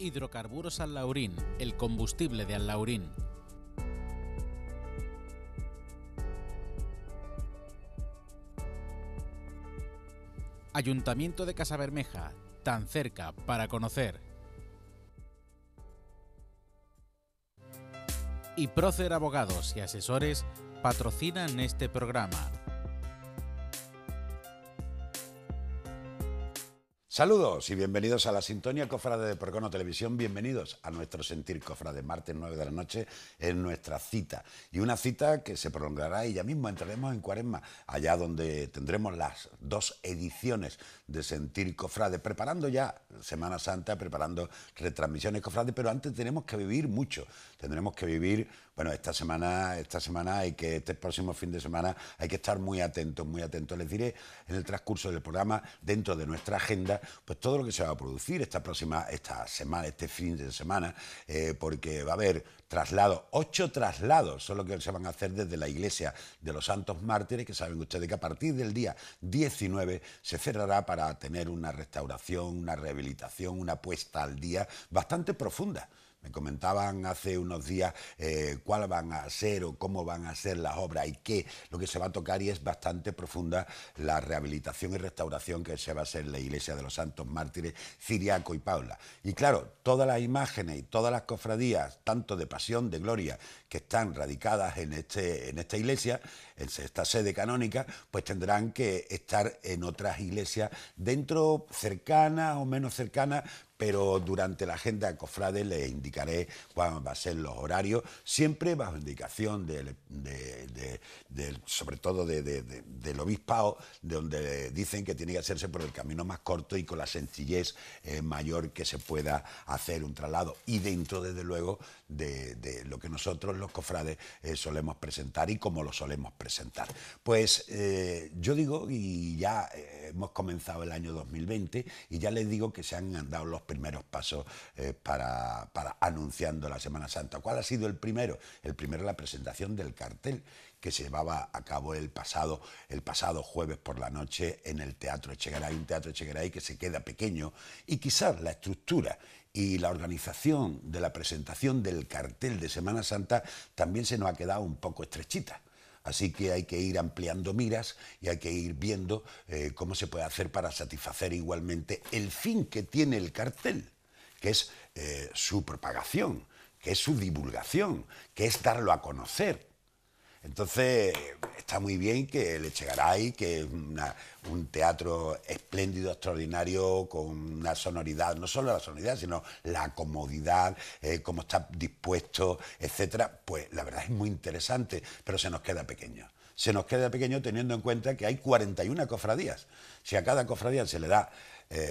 Hidrocarburos Anlaurín, el combustible de Anlaurín. Ayuntamiento de Casabermeja, tan cerca para conocer. Y Prócer Abogados y Asesores patrocinan este programa. Saludos y bienvenidos a la sintonía Cofrade de Procono Televisión. Bienvenidos a nuestro Sentir Cofrade, martes 9 de la noche en nuestra cita. Y una cita que se prolongará y ya mismo entraremos en Cuaresma, allá donde tendremos las dos ediciones de Sentir Cofrade, preparando ya Semana Santa, preparando retransmisiones Cofrade, pero antes tenemos que vivir mucho. Tendremos que vivir, bueno, esta semana este próximo fin de semana hay que estar muy atentos, muy atentos. Les diré en el transcurso del programa, dentro de nuestra agenda, pues todo lo que se va a producir esta semana, este fin de semana, porque va a haber traslados, 8 traslados son los que se van a hacer desde la iglesia de los Santos Mártires, que saben ustedes que a partir del día 19 se cerrará para tener una restauración, una rehabilitación, una puesta al día bastante profunda. Me comentaban hace unos días cuál van a ser o cómo van a ser las obras y qué lo que se va a tocar, y es bastante profunda la rehabilitación y restauración que se va a hacer en la iglesia de los Santos Mártires Ciriaco y Paula. Y claro, todas las imágenes y todas las cofradías, tanto de pasión, de gloria, que están radicadas en esta iglesia, en esta sede canónica, pues tendrán que estar en otras iglesias dentro, cercanas o menos cercanas, pero durante la agenda cofrade les indicaré cuáles van a ser los horarios, siempre bajo indicación sobre todo del obispado, de donde dicen que tiene que hacerse por el camino más corto y con la sencillez mayor que se pueda hacer un traslado, y dentro, desde luego, de lo que nosotros los cofrades solemos presentar y cómo lo solemos presentar. Pues yo digo, y ya hemos comenzado el año 2020, y ya les digo que se han dado los primeros pasos para anunciando la Semana Santa. ¿Cuál ha sido el primero? El primero, la presentación del cartel que se llevaba a cabo el pasado jueves por la noche en el Teatro Echegaray, un Teatro Echegaray que se queda pequeño, y quizás la estructura y la organización de la presentación del cartel de Semana Santa también se nos ha quedado un poco estrechita. Así que hay que ir ampliando miras y hay que ir viendo cómo se puede hacer para satisfacer igualmente el fin que tiene el cartel, que es su propagación, que es su divulgación, que es darlo a conocer. Entonces, está muy bien que el Echegaray, que es un teatro espléndido, extraordinario, con una sonoridad, no solo la sonoridad, sino la comodidad, cómo está dispuesto, etcétera, pues la verdad es muy interesante, pero se nos queda pequeño. Se nos queda pequeño teniendo en cuenta que hay 41 cofradías. Si a cada cofradía se le da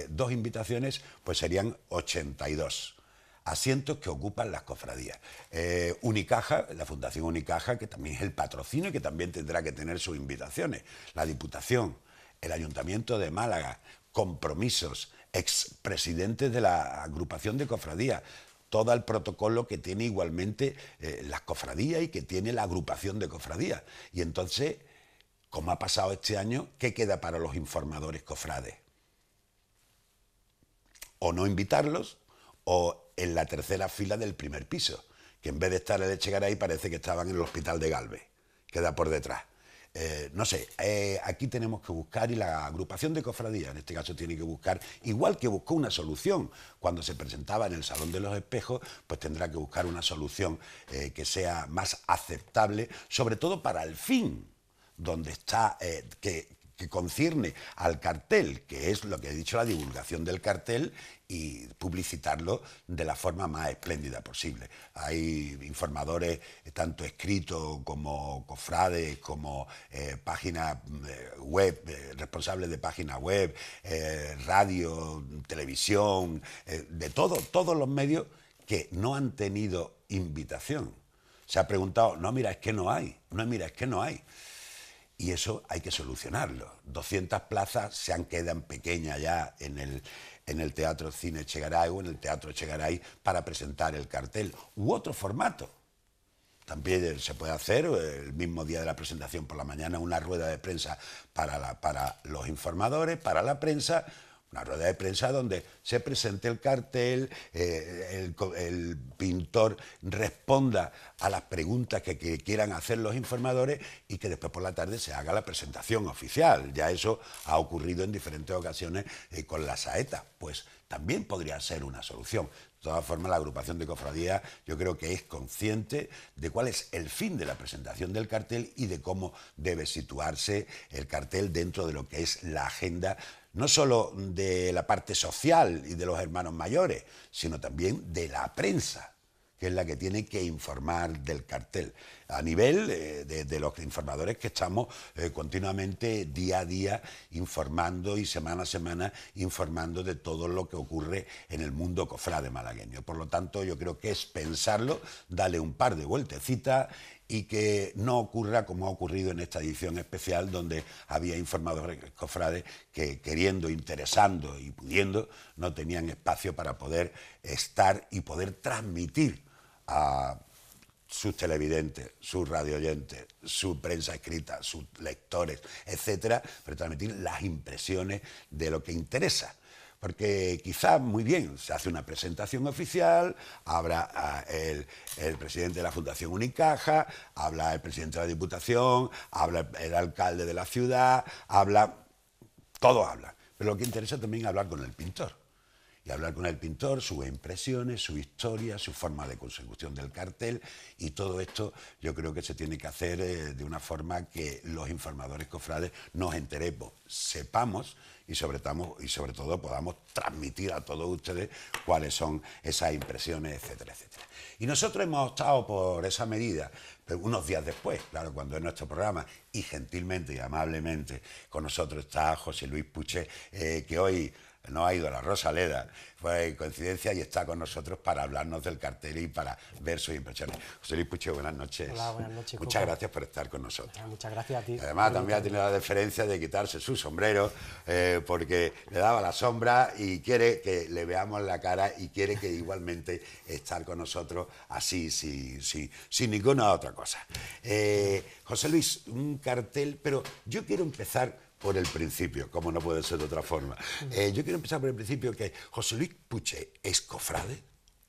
2 invitaciones, pues serían 82 asientos que ocupan las cofradías. Unicaja, la Fundación Unicaja, que también es el patrocinio y que también tendrá que tener sus invitaciones. La Diputación, el Ayuntamiento de Málaga, Compromisos, expresidentes de la agrupación de cofradías, todo el protocolo que tiene igualmente las cofradías y que tiene la agrupación de cofradías. Y entonces, como ha pasado este año, ¿qué queda para los informadores cofrades? O no invitarlos, o en la tercera fila del primer piso, que en vez de estar en el Echegaray parece que estaban en el Hospital de Galvez, que da por detrás. No sé, aquí tenemos que buscar, y la agrupación de cofradías en este caso tiene que buscar, igual que buscó una solución cuando se presentaba en el Salón de los Espejos, pues tendrá que buscar una solución que sea más aceptable, sobre todo para el fin donde está, que concierne al cartel, que es lo que he dicho, la divulgación del cartel y publicitarlo de la forma más espléndida posible. Hay informadores, tanto escritos como cofrades, como páginas web, responsables de páginas web, radio, televisión, de todos los medios que no han tenido invitación. Se ha preguntado, no, mira, es que no hay, no, mira, es que no hay. Y eso hay que solucionarlo. 200 plazas se quedan pequeñas ya en el Teatro Cine Echegaray o en el Teatro Echegaray para presentar el cartel. U otro formato. También se puede hacer el mismo día de la presentación por la mañana una rueda de prensa para los informadores, para la prensa, Una rueda de prensa donde se presente el cartel, el pintor responda a las preguntas que quieran hacer los informadores y que después por la tarde se haga la presentación oficial. Ya eso ha ocurrido en diferentes ocasiones con la saeta. Pues también podría ser una solución. De todas formas, la agrupación de cofradías yo creo que es consciente de cuál es el fin de la presentación del cartel y de cómo debe situarse el cartel dentro de lo que es la agenda, no solo de la parte social y de los hermanos mayores, sino también de la prensa, que es la que tiene que informar del cartel, a nivel de los informadores que estamos continuamente día a día informando y semana a semana informando de todo lo que ocurre en el mundo cofrade malagueño. Por lo tanto, yo creo que es pensarlo, darle un par de vueltecitas y que no ocurra como ha ocurrido en esta edición especial, donde había informadores cofrades que, queriendo, interesando y pudiendo, no tenían espacio para poder estar y poder transmitir a sus televidentes, sus radioyentes, su prensa escrita, sus lectores, etcétera, pero transmitir las impresiones de lo que interesa. Porque quizás, muy bien, se hace una presentación oficial, habla el presidente de la Fundación Unicaja, habla el presidente de la Diputación, habla el alcalde de la ciudad, todos hablan. Pero lo que interesa también es hablar con el pintor. Y hablar con el pintor, sus impresiones, su historia, su forma de consecución del cartel, y todo esto yo creo que se tiene que hacer de una forma que los informadores cofrades nos enteremos, sepamos y sobre todo podamos transmitir a todos ustedes cuáles son esas impresiones, etcétera, etcétera. Y nosotros hemos optado por esa medida, pero unos días después, claro, cuando es nuestro programa, y gentilmente y amablemente con nosotros está José Luis Puche, que hoy no ha ido a la Rosaleda, fue coincidencia y está con nosotros para hablarnos del cartel y para ver sus impresiones. José Luis Puche, buenas noches. Hola, buenas noches. Muchas gracias por estar con nosotros. Muchas gracias a ti. Además, también ha tenido la deferencia de quitarse su sombrero porque le daba la sombra y quiere que le veamos la cara y quiere que igualmente estar con nosotros así, sin ninguna otra cosa. José Luis, un cartel, pero yo quiero empezar por el principio, como no puede ser de otra forma. Yo quiero empezar por el principio, que José Luis Puche es cofrade.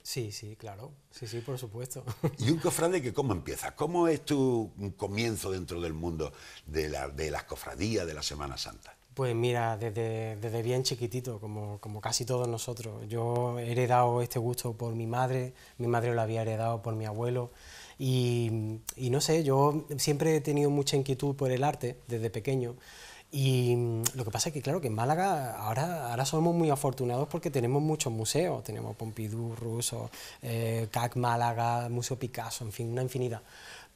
Sí, sí, claro. Sí, sí, por supuesto. ¿Y un cofrade que cómo empieza? ¿Cómo es tu comienzo dentro del mundo de las cofradías de la Semana Santa? Pues mira, desde bien chiquitito, como casi todos nosotros. Yo he heredado este gusto por mi madre lo había heredado por mi abuelo, y no sé, yo siempre he tenido mucha inquietud por el arte desde pequeño. Y lo que pasa es que, claro, que en Málaga ahora somos muy afortunados porque tenemos muchos museos, tenemos Pompidou, Russo, CAC Málaga, Museo Picasso, en fin, una infinidad.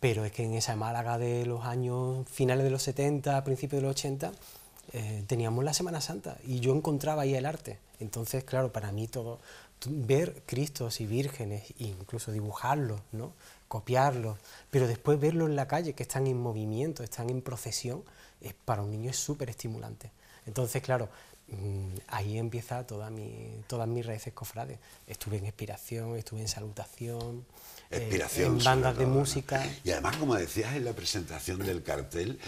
Pero es que en esa Málaga de los años finales de los 70, principios de los 80, teníamos la Semana Santa y yo encontraba ahí el arte. Entonces, claro, para mí todo, ver Cristos y vírgenes, incluso dibujarlos, ¿no?, copiarlos, pero después verlos en la calle, que están en movimiento, están en procesión, para un niño es súper estimulante. Entonces, claro, ahí empieza todas mis raíces cofrades. Estuve en Expiración, estuve en Salutación, en bandas de música. Y además, como decías en la presentación del cartel,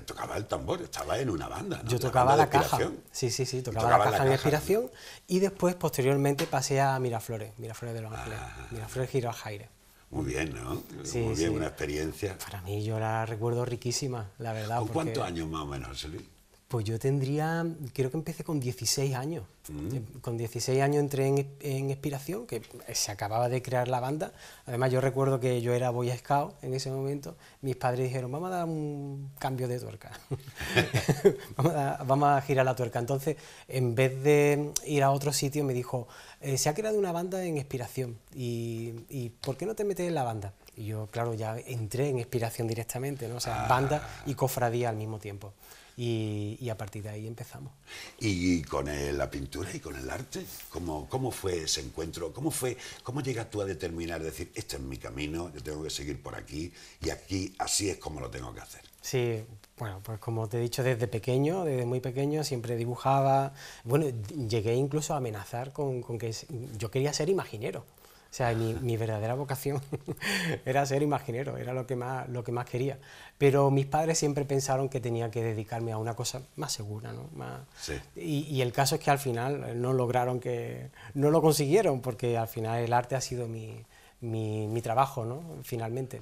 tocaba el tambor, estaba en una banda, ¿no? Yo tocaba la caja. Sí, tocaba la caja en Expiración, y después, posteriormente, pasé a Miraflores de Los Ángeles, Miraflores Giro al Jaire. Muy bien, ¿no? Sí, muy bien, una experiencia. Para mí yo la recuerdo riquísima, la verdad. ¿Con cuántos años más o menos, José Luis? Pues yo creo que empecé con 16 años. Con 16 años entré en Expiración, que se acababa de crear la banda. Además, yo recuerdo que yo era Boy Scout en ese momento. Mis padres dijeron, vamos a dar un cambio de tuerca. vamos a girar la tuerca. Entonces, en vez de ir a otro sitio, me dijo, se ha creado una banda en Expiración, y ¿por qué no te metes en la banda? Y yo, claro, ya entré en Expiración directamente, ¿no? O sea, banda y cofradía al mismo tiempo. Y a partir de ahí empezamos. ¿Y con la pintura y con el arte? ¿Cómo fue ese encuentro? ¿Cómo llegas tú a determinar, decir, este es mi camino, yo tengo que seguir por aquí, y aquí así es como lo tengo que hacer? Sí, bueno, pues como te he dicho, desde muy pequeño, siempre dibujaba. Bueno, llegué incluso a amenazar con que yo quería ser imaginero. O sea, mi verdadera vocación era ser imaginero, era lo que más quería. Pero mis padres siempre pensaron que tenía que dedicarme a una cosa más segura, ¿no? Sí. Y el caso es que al final no lo consiguieron, porque al final el arte ha sido mi trabajo, ¿no? Finalmente.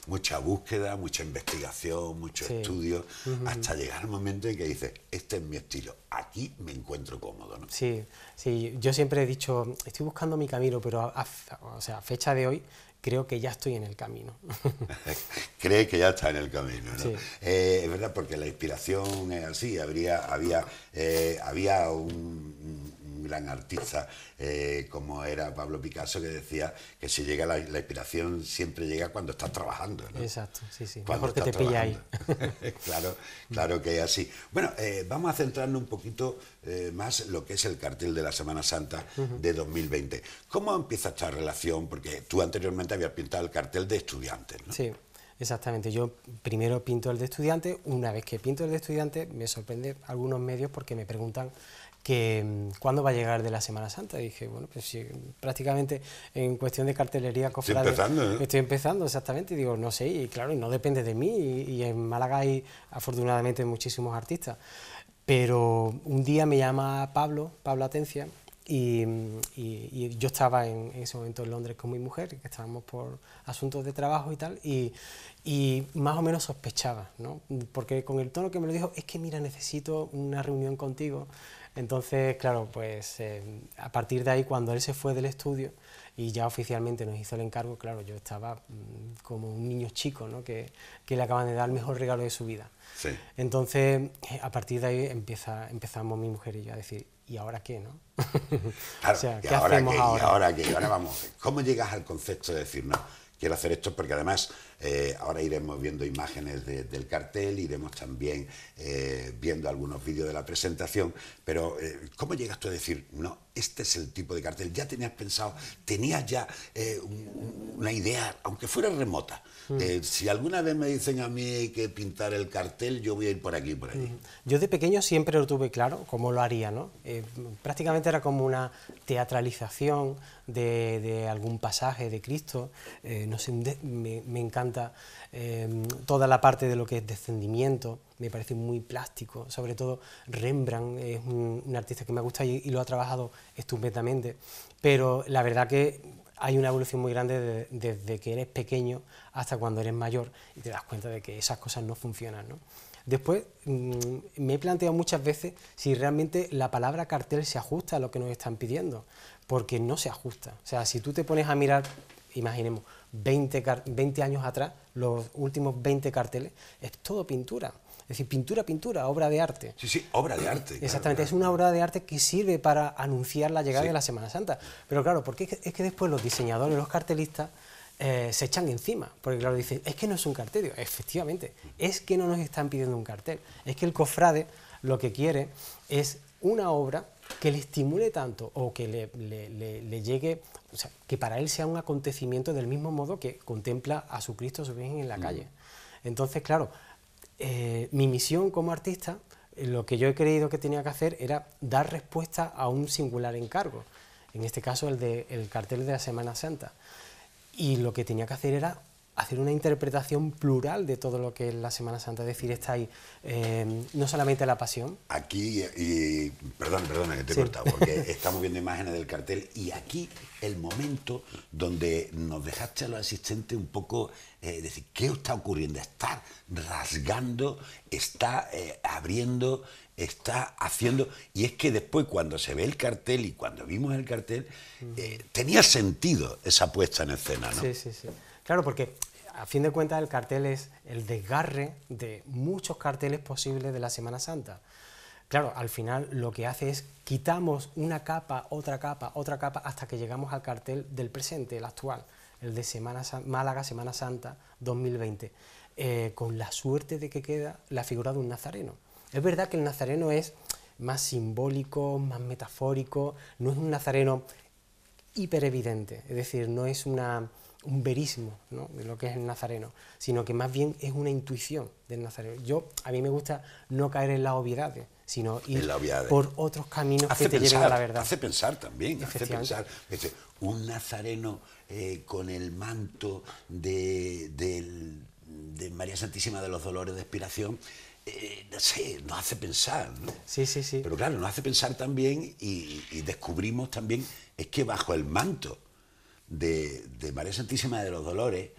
Mucha búsqueda, mucha investigación, mucho estudio, hasta llegar al momento en que dices, este es mi estilo, aquí me encuentro cómodo, ¿no? Sí, sí, yo siempre he dicho, estoy buscando mi camino, pero o sea, a fecha de hoy creo que ya estoy en el camino. Cree que ya está en el camino, ¿no? Sí. Es verdad, porque la inspiración es así, había un gran artista como era Pablo Picasso, que decía que si llega la inspiración siempre llega cuando estás trabajando, ¿no? Exacto, sí, sí. Cuando Mejor que te estás pille ahí. Claro, claro que es así. Bueno, vamos a centrarnos un poquito más lo que es el cartel de la Semana Santa de 2020. ¿Cómo empieza esta relación? Porque tú anteriormente habías pintado el cartel de estudiantes, ¿no? Sí, exactamente. Yo primero pinto el de estudiante. Una vez que pinto el de estudiante, me sorprende algunos medios porque me preguntan que cuándo va a llegar de la Semana Santa. Y dije, bueno, pues sí, prácticamente en cuestión de cartelería cofrade, estoy empezando, exactamente, y digo, no sé, y claro, y no depende de mí, y en Málaga hay afortunadamente muchísimos artistas, pero un día me llama Pablo Atencia, y yo estaba en ese momento en Londres con mi mujer, que estábamos por asuntos de trabajo y tal, y más o menos sospechaba, ¿no? Porque con el tono que me lo dijo, es que mira, necesito una reunión contigo. Entonces, claro, pues a partir de ahí, cuando él se fue del estudio y ya oficialmente nos hizo el encargo, claro, yo estaba como un niño chico, ¿no? que le acaban de dar el mejor regalo de su vida. Sí. Entonces, a partir de ahí empezamos mi mujer y yo a decir, ¿y ahora qué, no? Claro, o sea, ¿qué ¿qué ahora hacemos qué? ahora? ¿Y ahora qué? Y ahora vamos, ¿cómo llegas al concepto de decir, no, quiero hacer esto? Porque además ahora iremos viendo imágenes del cartel, iremos también viendo algunos vídeos de la presentación, pero ¿cómo llegas tú a decir, no, este es el tipo de cartel? ¿Ya tenías pensado, tenías ya una idea, aunque fuera remota? Si alguna vez me dicen a mí que pintar el cartel, yo voy a ir por aquí y por allí. Yo de pequeño siempre lo tuve claro, cómo lo haría, ¿no? Prácticamente era como una teatralización de algún pasaje de Cristo. No sé, me encanta toda la parte de lo que es descendimiento, me parece muy plástico, sobre todo Rembrandt es un artista que me gusta y lo ha trabajado estupendamente, pero la verdad que hay una evolución muy grande desde que eres pequeño hasta cuando eres mayor y te das cuenta de que esas cosas no funcionan, ¿no? Después me he planteado muchas veces si realmente la palabra cartel se ajusta a lo que nos están pidiendo, porque no se ajusta. O sea, si tú te pones a mirar, imaginemos, 20 años atrás, los últimos 20 carteles, es todo pintura. Es decir, pintura, obra de arte. Sí, sí, obra de arte. Exactamente, claro. es una obra de arte que sirve para anunciar la llegada Sí. de la Semana Santa. Pero claro, porque es que después los diseñadores, los cartelistas, se echan encima, porque claro, dicen, es que no es un cartel. Digo, efectivamente, es que no nos están pidiendo un cartel, es que el cofrade lo que quiere es una obra que le estimule tanto o que le llegue, o sea, que para él sea un acontecimiento del mismo modo que contempla a su Cristo, a su Virgen en la calle. Entonces, claro, mi misión como artista, lo que yo he creído que tenía que hacer era dar respuesta a un singular encargo, en este caso el cartel de la Semana Santa. Y lo que tenía que hacer era hacer una interpretación plural de todo lo que es la Semana Santa, es decir, está ahí no solamente la pasión. Aquí, y perdona que te he cortado, porque estamos viendo imágenes del cartel y aquí el momento donde nos dejaste a los asistentes un poco decir, ¿qué está ocurriendo? Está rasgando, está abriendo, está haciendo, y es que después cuando se ve el cartel y cuando vimos el cartel, tenía sentido esa puesta en escena, ¿no? Sí, sí, sí. Claro, porque a fin de cuentas el cartel es el desgarre de muchos carteles posibles de la Semana Santa. Claro, al final lo que hace es quitamos una capa, otra capa, hasta que llegamos al cartel del presente, el actual, el de Málaga Semana Santa 2020, con la suerte de que queda la figura de un nazareno. Es verdad que el nazareno es más simbólico, más metafórico, no es un nazareno hiperevidente, es decir, no es un verismo, ¿no?, de lo que es el nazareno, sino que más bien es una intuición del nazareno. A mí me gusta no caer en las obviedades, sino ir En la obviedad. por otros caminos Hace que te lleven a la verdad. Hace pensar también, hace Efectivamente. pensar. Un nazareno con el manto de María Santísima de los Dolores de Expiración, no sé, nos hace pensar, ¿no? Sí, sí, sí. Pero claro, nos hace pensar también y descubrimos también, es que bajo el manto de María Santísima de los Dolores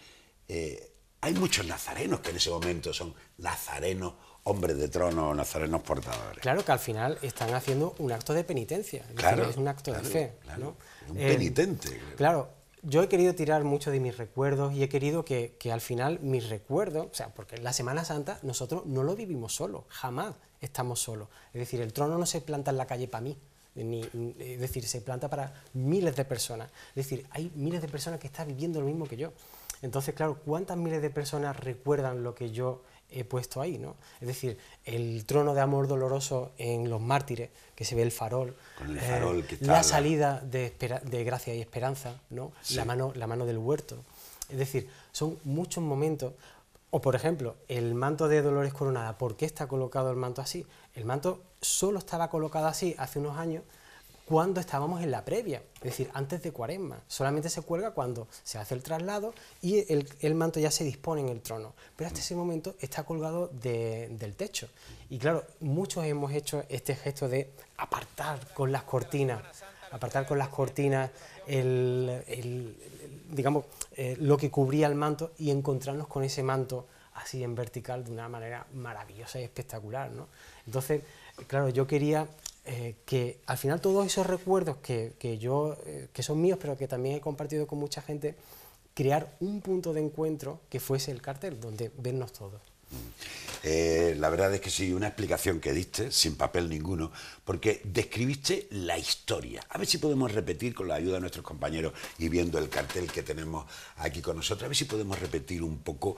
hay muchos nazarenos que en ese momento son nazarenos, hombres de trono, nazarenos portadores. Claro que al final están haciendo un acto de penitencia, es Claro, decir, es un acto claro, de fe. claro. ¿no? Un penitente. Claro, yo he querido tirar mucho de mis recuerdos y he querido que al final mis recuerdos, o sea, porque la Semana Santa nosotros no lo vivimos solos, jamás estamos solos. Es decir, el trono no se planta en la calle para mí, es decir, se planta para miles de personas. Es decir, hay miles de personas que están viviendo lo mismo que yo. Entonces, claro, ¿cuántas miles de personas recuerdan lo que yo he puesto ahí, ¿no? Es decir, el trono de amor doloroso en los mártires, que se ve el farol, Con el farol que está la salida de gracia y esperanza, ¿no? Sí. La mano del huerto. Es decir, son muchos momentos. O, por ejemplo, el manto de Dolores Coronada. ¿Por qué está colocado el manto así? El manto solo estaba colocado así hace unos años, cuando estábamos en la previa, es decir, antes de Cuaresma. Solamente se cuelga cuando se hace el traslado y el manto ya se dispone en el trono. Pero hasta ese momento está colgado del techo. Y claro, muchos hemos hecho este gesto de apartar con las cortinas digamos, lo que cubría el manto y encontrarnos con ese manto así en vertical de una manera maravillosa y espectacular, ¿no? Entonces, claro, yo quería que al final todos esos recuerdos que son míos, pero que también he compartido con mucha gente, crear un punto de encuentro que fuese el cartel, donde vernos todos. La verdad es que sí, una explicación que diste, sin papel ninguno, porque describiste la historia. A ver si podemos repetir, con la ayuda de nuestros compañeros y viendo el cartel que tenemos aquí con nosotros, a ver si podemos repetir un poco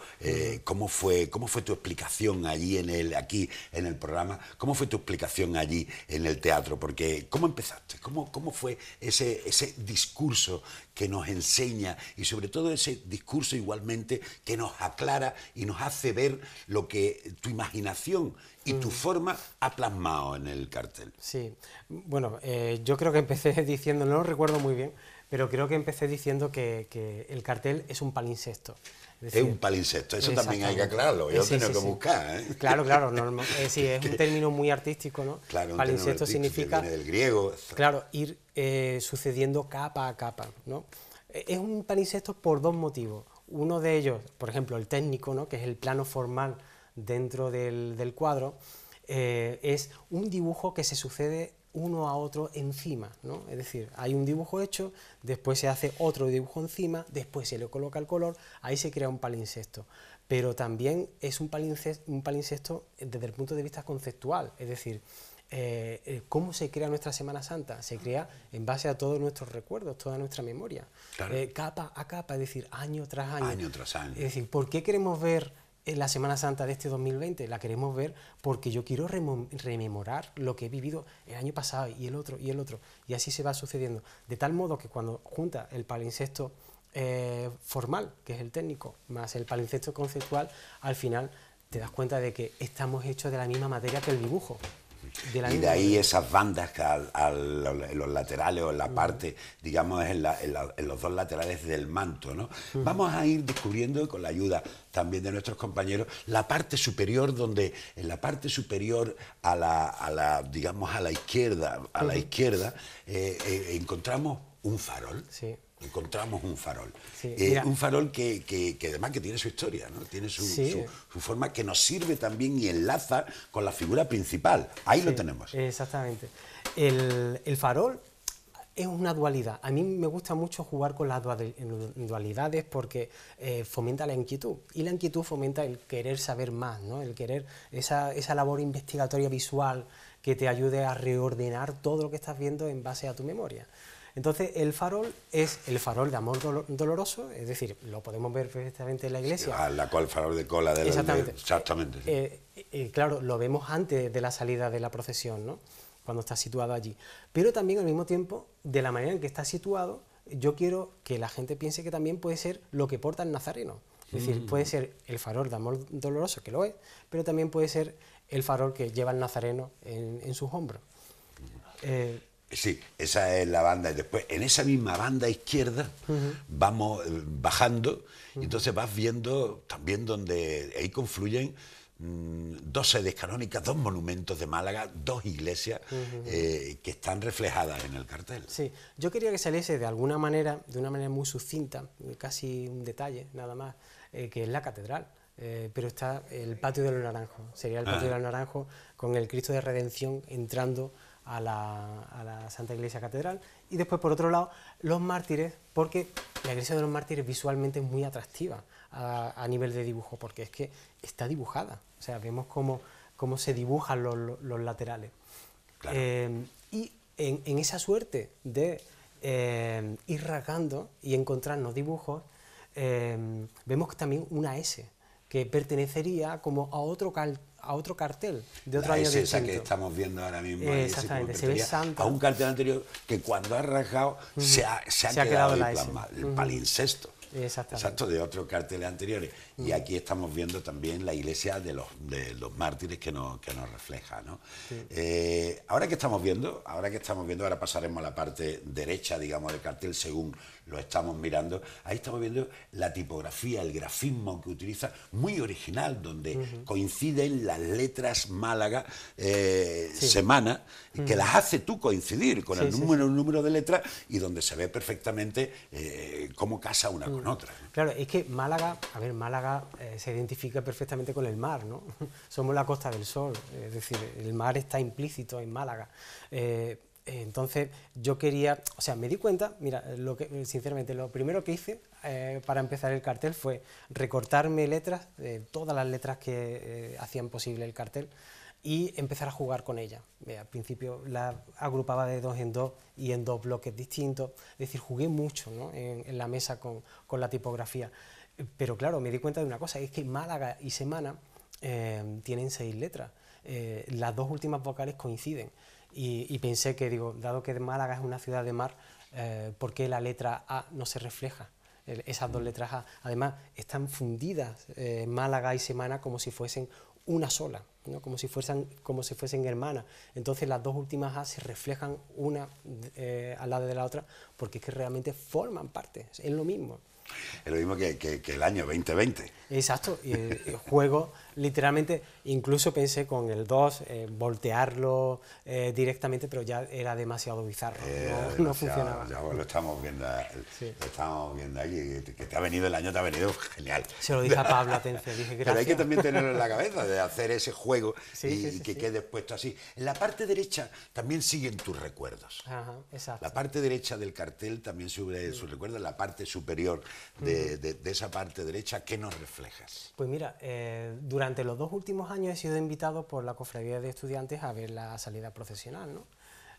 cómo fue tu explicación allí aquí en el programa, cómo fue tu explicación allí en el teatro, porque ¿cómo empezaste? ¿Cómo fue ese discurso que nos enseña y sobre todo ese discurso igualmente que nos aclara y nos hace ver lo que tu imaginación y tu forma ha plasmado en el cartel? Sí, bueno, yo creo que empecé diciendo, no lo recuerdo muy bien, pero creo que empecé diciendo que el cartel es un palimpsesto. Es un palimpsesto, eso también hay que aclararlo, yo he tenido que buscar. Claro, sí, es un término muy artístico, ¿no? Claro, un palimpsesto término artístico significa, que viene del griego. Claro, ir sucediendo capa a capa, ¿no? Es un palimpsesto por dos motivos. Uno de ellos, por ejemplo, el técnico, ¿no? Que es el plano formal dentro del cuadro, es un dibujo que se sucede uno a otro encima, ¿no? Es decir, hay un dibujo hecho, después se hace otro dibujo encima, después se le coloca el color, ahí se crea un palimpsesto. Pero también es un palimpsesto desde el punto de vista conceptual, es decir, ¿cómo se crea nuestra Semana Santa? Se crea en base a todos nuestros recuerdos, toda nuestra memoria, Claro. Capa a capa, es decir, año tras año. Año tras año. Es decir, ¿por qué queremos ver la Semana Santa de este 2020? La queremos ver porque yo quiero rememorar lo que he vivido el año pasado y el otro, y así se va sucediendo. De tal modo que cuando junta el palimpsesto formal, que es el técnico, más el palimpsesto conceptual, al final te das cuenta de que estamos hechos de la misma materia que el dibujo. Y de ahí esas bandas que en los laterales o en la parte, digamos, en los dos laterales del manto, ¿no? Vamos a ir descubriendo, con la ayuda también de nuestros compañeros, la parte superior, donde en la parte superior digamos, a la izquierda, encontramos un farol. Sí. Encontramos un farol. Sí, un farol que además que tiene su historia, ¿no? Tiene su forma, que nos sirve también y enlaza con la figura principal. Ahí lo tenemos. Exactamente. El farol es una dualidad. A mí me gusta mucho jugar con las dualidades porque fomenta la inquietud. Y la inquietud fomenta el querer saber más, ¿no? El querer esa labor investigatoria visual que te ayude a reordenar todo lo que estás viendo en base a tu memoria. Entonces, el farol es el farol de amor doloroso, es decir, lo podemos ver perfectamente en la iglesia. La cual farol de cola de Exactamente. Exactamente. Sí. Claro, lo vemos antes de la salida de la procesión, ¿no? Cuando está situado allí. Pero también, al mismo tiempo, de la manera en que está situado, yo quiero que la gente piense que también puede ser lo que porta el nazareno. Es decir, puede ser el farol de amor doloroso, que lo es, pero también puede ser el farol que lleva el nazareno en sus hombros. Sí, esa es la banda. Y después, en esa misma banda izquierda, vamos bajando, y entonces vas viendo también donde ahí confluyen dos sedes canónicas, dos monumentos de Málaga, dos iglesias que están reflejadas en el cartel. Sí, yo quería que saliese de alguna manera, de una manera muy sucinta, casi un detalle nada más, que es la catedral. Pero está el patio de los Naranjos, sería el patio de los Naranjos con el Cristo de Redención entrando a la Santa Iglesia Catedral, y después por otro lado los mártires, porque la iglesia de los mártires visualmente es muy atractiva a nivel de dibujo, porque es que está dibujada, o sea, vemos cómo se dibujan los laterales. Claro. Y en esa suerte de ir rasgando y encontrarnos dibujos, vemos también una S, que pertenecería como a otro cartel de otro año Es esa distinto. que estamos viendo ahora mismo. Exactamente, se ve Santa. A un cartel anterior que cuando ha rasgado se ha quedado ahí plasmado, el palimpsesto. Exacto, de otros carteles anteriores. Y aquí estamos viendo también la iglesia de los mártires que nos refleja, ¿no? Sí. Ahora que estamos viendo, ahora pasaremos a la parte derecha, digamos, del cartel según lo estamos mirando. Ahí estamos viendo la tipografía, el grafismo que utiliza, muy original, donde coinciden las letras Málaga, semana, que las hace tú coincidir con el número de letras, y donde se ve perfectamente cómo casa una con otra, ¿no? Claro, es que Málaga, Málaga se identifica perfectamente con el mar, ¿no? Somos la Costa del Sol, es decir, el mar está implícito en Málaga. Entonces yo quería, o sea, me di cuenta, mira, sinceramente lo primero que hice para empezar el cartel fue recortarme letras, todas las letras que hacían posible el cartel, y empezar a jugar con ellas. Al principio la agrupaba de dos en dos y en dos bloques distintos, es decir, jugué mucho, ¿no?, en la mesa con la tipografía. Pero claro, me di cuenta de una cosa, es que Málaga y Semana tienen 6 letras, las dos últimas vocales coinciden, y pensé que, digo, dado que Málaga es una ciudad de mar, ¿por qué la letra A no se refleja? Esas dos letras A, además, están fundidas Málaga y Semana como si fuesen una sola, ¿no?, como si fuesen hermanas. Entonces las dos últimas A se reflejan una al lado de la otra, porque es que realmente forman parte, es lo mismo. Es lo mismo que el año 2020. Exacto, y el juego literalmente, incluso pensé con el 2 voltearlo directamente, pero ya era demasiado bizarro, no funcionaba. Ya lo estamos viendo, ahí, que te ha venido el año, te ha venido genial. Se lo dije a Pablo Atencio, dije gracias. Pero hay que también tenerlo en la cabeza, de hacer ese juego y que quede puesto así. En la parte derecha también siguen tus recuerdos. Ajá, exacto. La parte derecha del cartel también sube sus recuerdos, la parte superior de esa parte derecha, ¿qué nos reflejas? Pues mira, durante los 2 últimos años he sido invitado por la Cofradía de Estudiantes a ver la salida procesional, ¿no?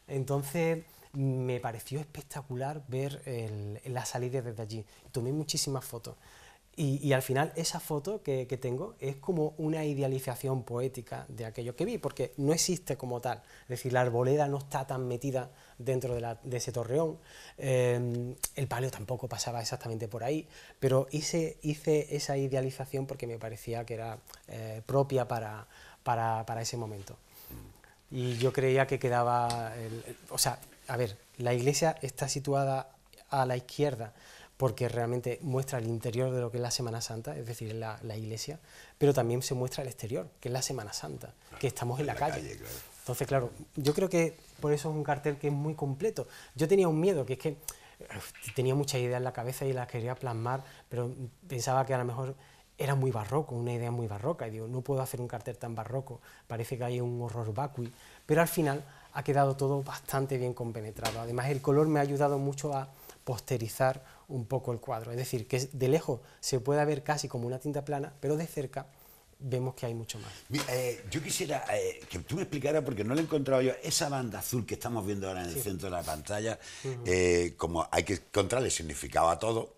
Entonces me pareció espectacular ver la salida desde allí. Tomé muchísimas fotos. Y al final esa foto que tengo es como una idealización poética de aquello que vi, porque no existe como tal, es decir, la arboleda no está tan metida dentro de ese torreón, el palio tampoco pasaba exactamente por ahí, pero hice esa idealización porque me parecía que era propia para ese momento. Y yo creía que quedaba, o sea, a ver, la iglesia está situada a la izquierda, porque realmente muestra el interior de lo que es la Semana Santa, es decir, la iglesia, pero también se muestra el exterior, que es la Semana Santa, que estamos en la calle. Claro. Entonces, claro, yo creo que por eso es un cartel que es muy completo. Yo tenía un miedo, que es que tenía muchas ideas en la cabeza y las quería plasmar, pero pensaba que a lo mejor era muy barroco, una idea muy barroca, y digo, no puedo hacer un cartel tan barroco, parece que hay un horror vacui, pero al final ha quedado todo bastante bien compenetrado. Además, el color me ha ayudado mucho a posterizar un poco el cuadro, es decir, que de lejos se puede ver casi como una tinta plana, pero de cerca vemos que hay mucho más. Yo quisiera que tú me explicaras, porque no lo he encontrado yo, esa banda azul que estamos viendo ahora en el centro de la pantalla, como hay que encontrarle significado a todo,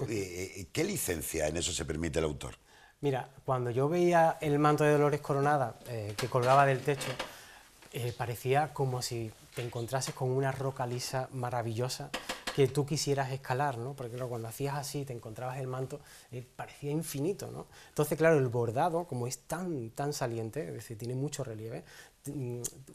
¿qué licencia en eso se permite el autor? Mira, cuando yo veía el manto de Dolores Coronada que colgaba del techo, parecía como si te encontrases con una roca lisa maravillosa que tú quisieras escalar, ¿no? Porque claro, cuando hacías así, te encontrabas el manto, parecía infinito, ¿no? Entonces, claro, el bordado, como es tan saliente, es decir, tiene mucho relieve,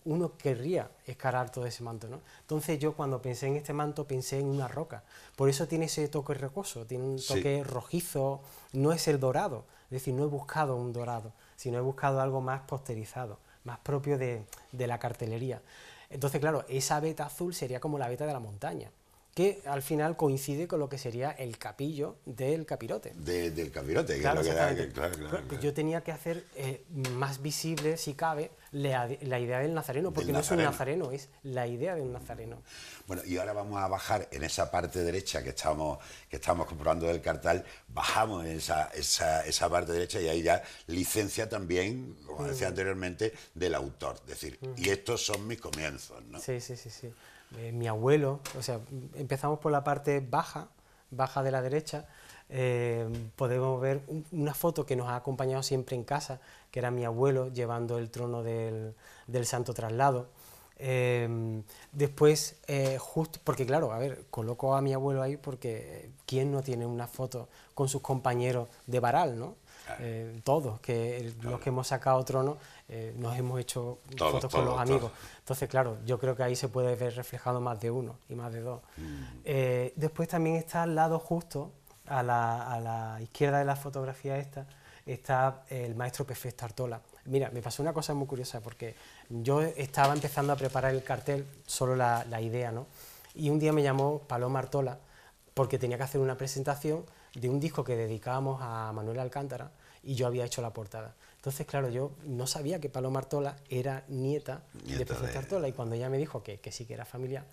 uno querría escalar todo ese manto, ¿no? Entonces yo cuando pensé en este manto pensé en una roca, por eso tiene ese toque rocoso, tiene un toque rojizo, no es el dorado, es decir, no he buscado un dorado, sino he buscado algo más posterizado, más propio de la cartelería. Entonces, claro, esa veta azul sería como la veta de la montaña, que al final coincide con lo que sería el capillo del capirote. Del capirote, Claro, que es lo que exactamente. da, claro. Yo tenía que hacer más visible, si cabe, la idea del nazareno, porque Del no es un nazareno. nazareno, es la idea de un nazareno. Bueno, y ahora vamos a bajar en esa parte derecha que estamos comprobando del cartel, bajamos en esa parte derecha y ahí ya licencia también, como decía anteriormente, del autor. Es decir, y estos son mis comienzos, ¿no? Sí. Mi abuelo, o sea, empezamos por la parte baja de la derecha, podemos ver una foto que nos ha acompañado siempre en casa, que era mi abuelo llevando el trono del Santo Traslado. Después, justo, porque claro, a ver, coloco a mi abuelo ahí porque ¿quién no tiene una foto con sus compañeros de varal, ¿no? Todos, los que hemos sacado trono, nos hemos hecho fotos con los amigos. Entonces, claro, yo creo que ahí se puede ver reflejado más de uno y más de dos. Después también está al lado justo, a la izquierda de la fotografía está el maestro Perfecto Artola. Mira, me pasó una cosa muy curiosa porque yo estaba empezando a preparar el cartel, solo la idea, ¿no? Y un día me llamó Paloma Artola porque tenía que hacer una presentación de un disco que dedicábamos a Manuel Alcántara y yo había hecho la portada. Entonces, claro, yo no sabía que Paloma Artola era nieta de Perfecto Artola y cuando ella me dijo que sí que era familiar,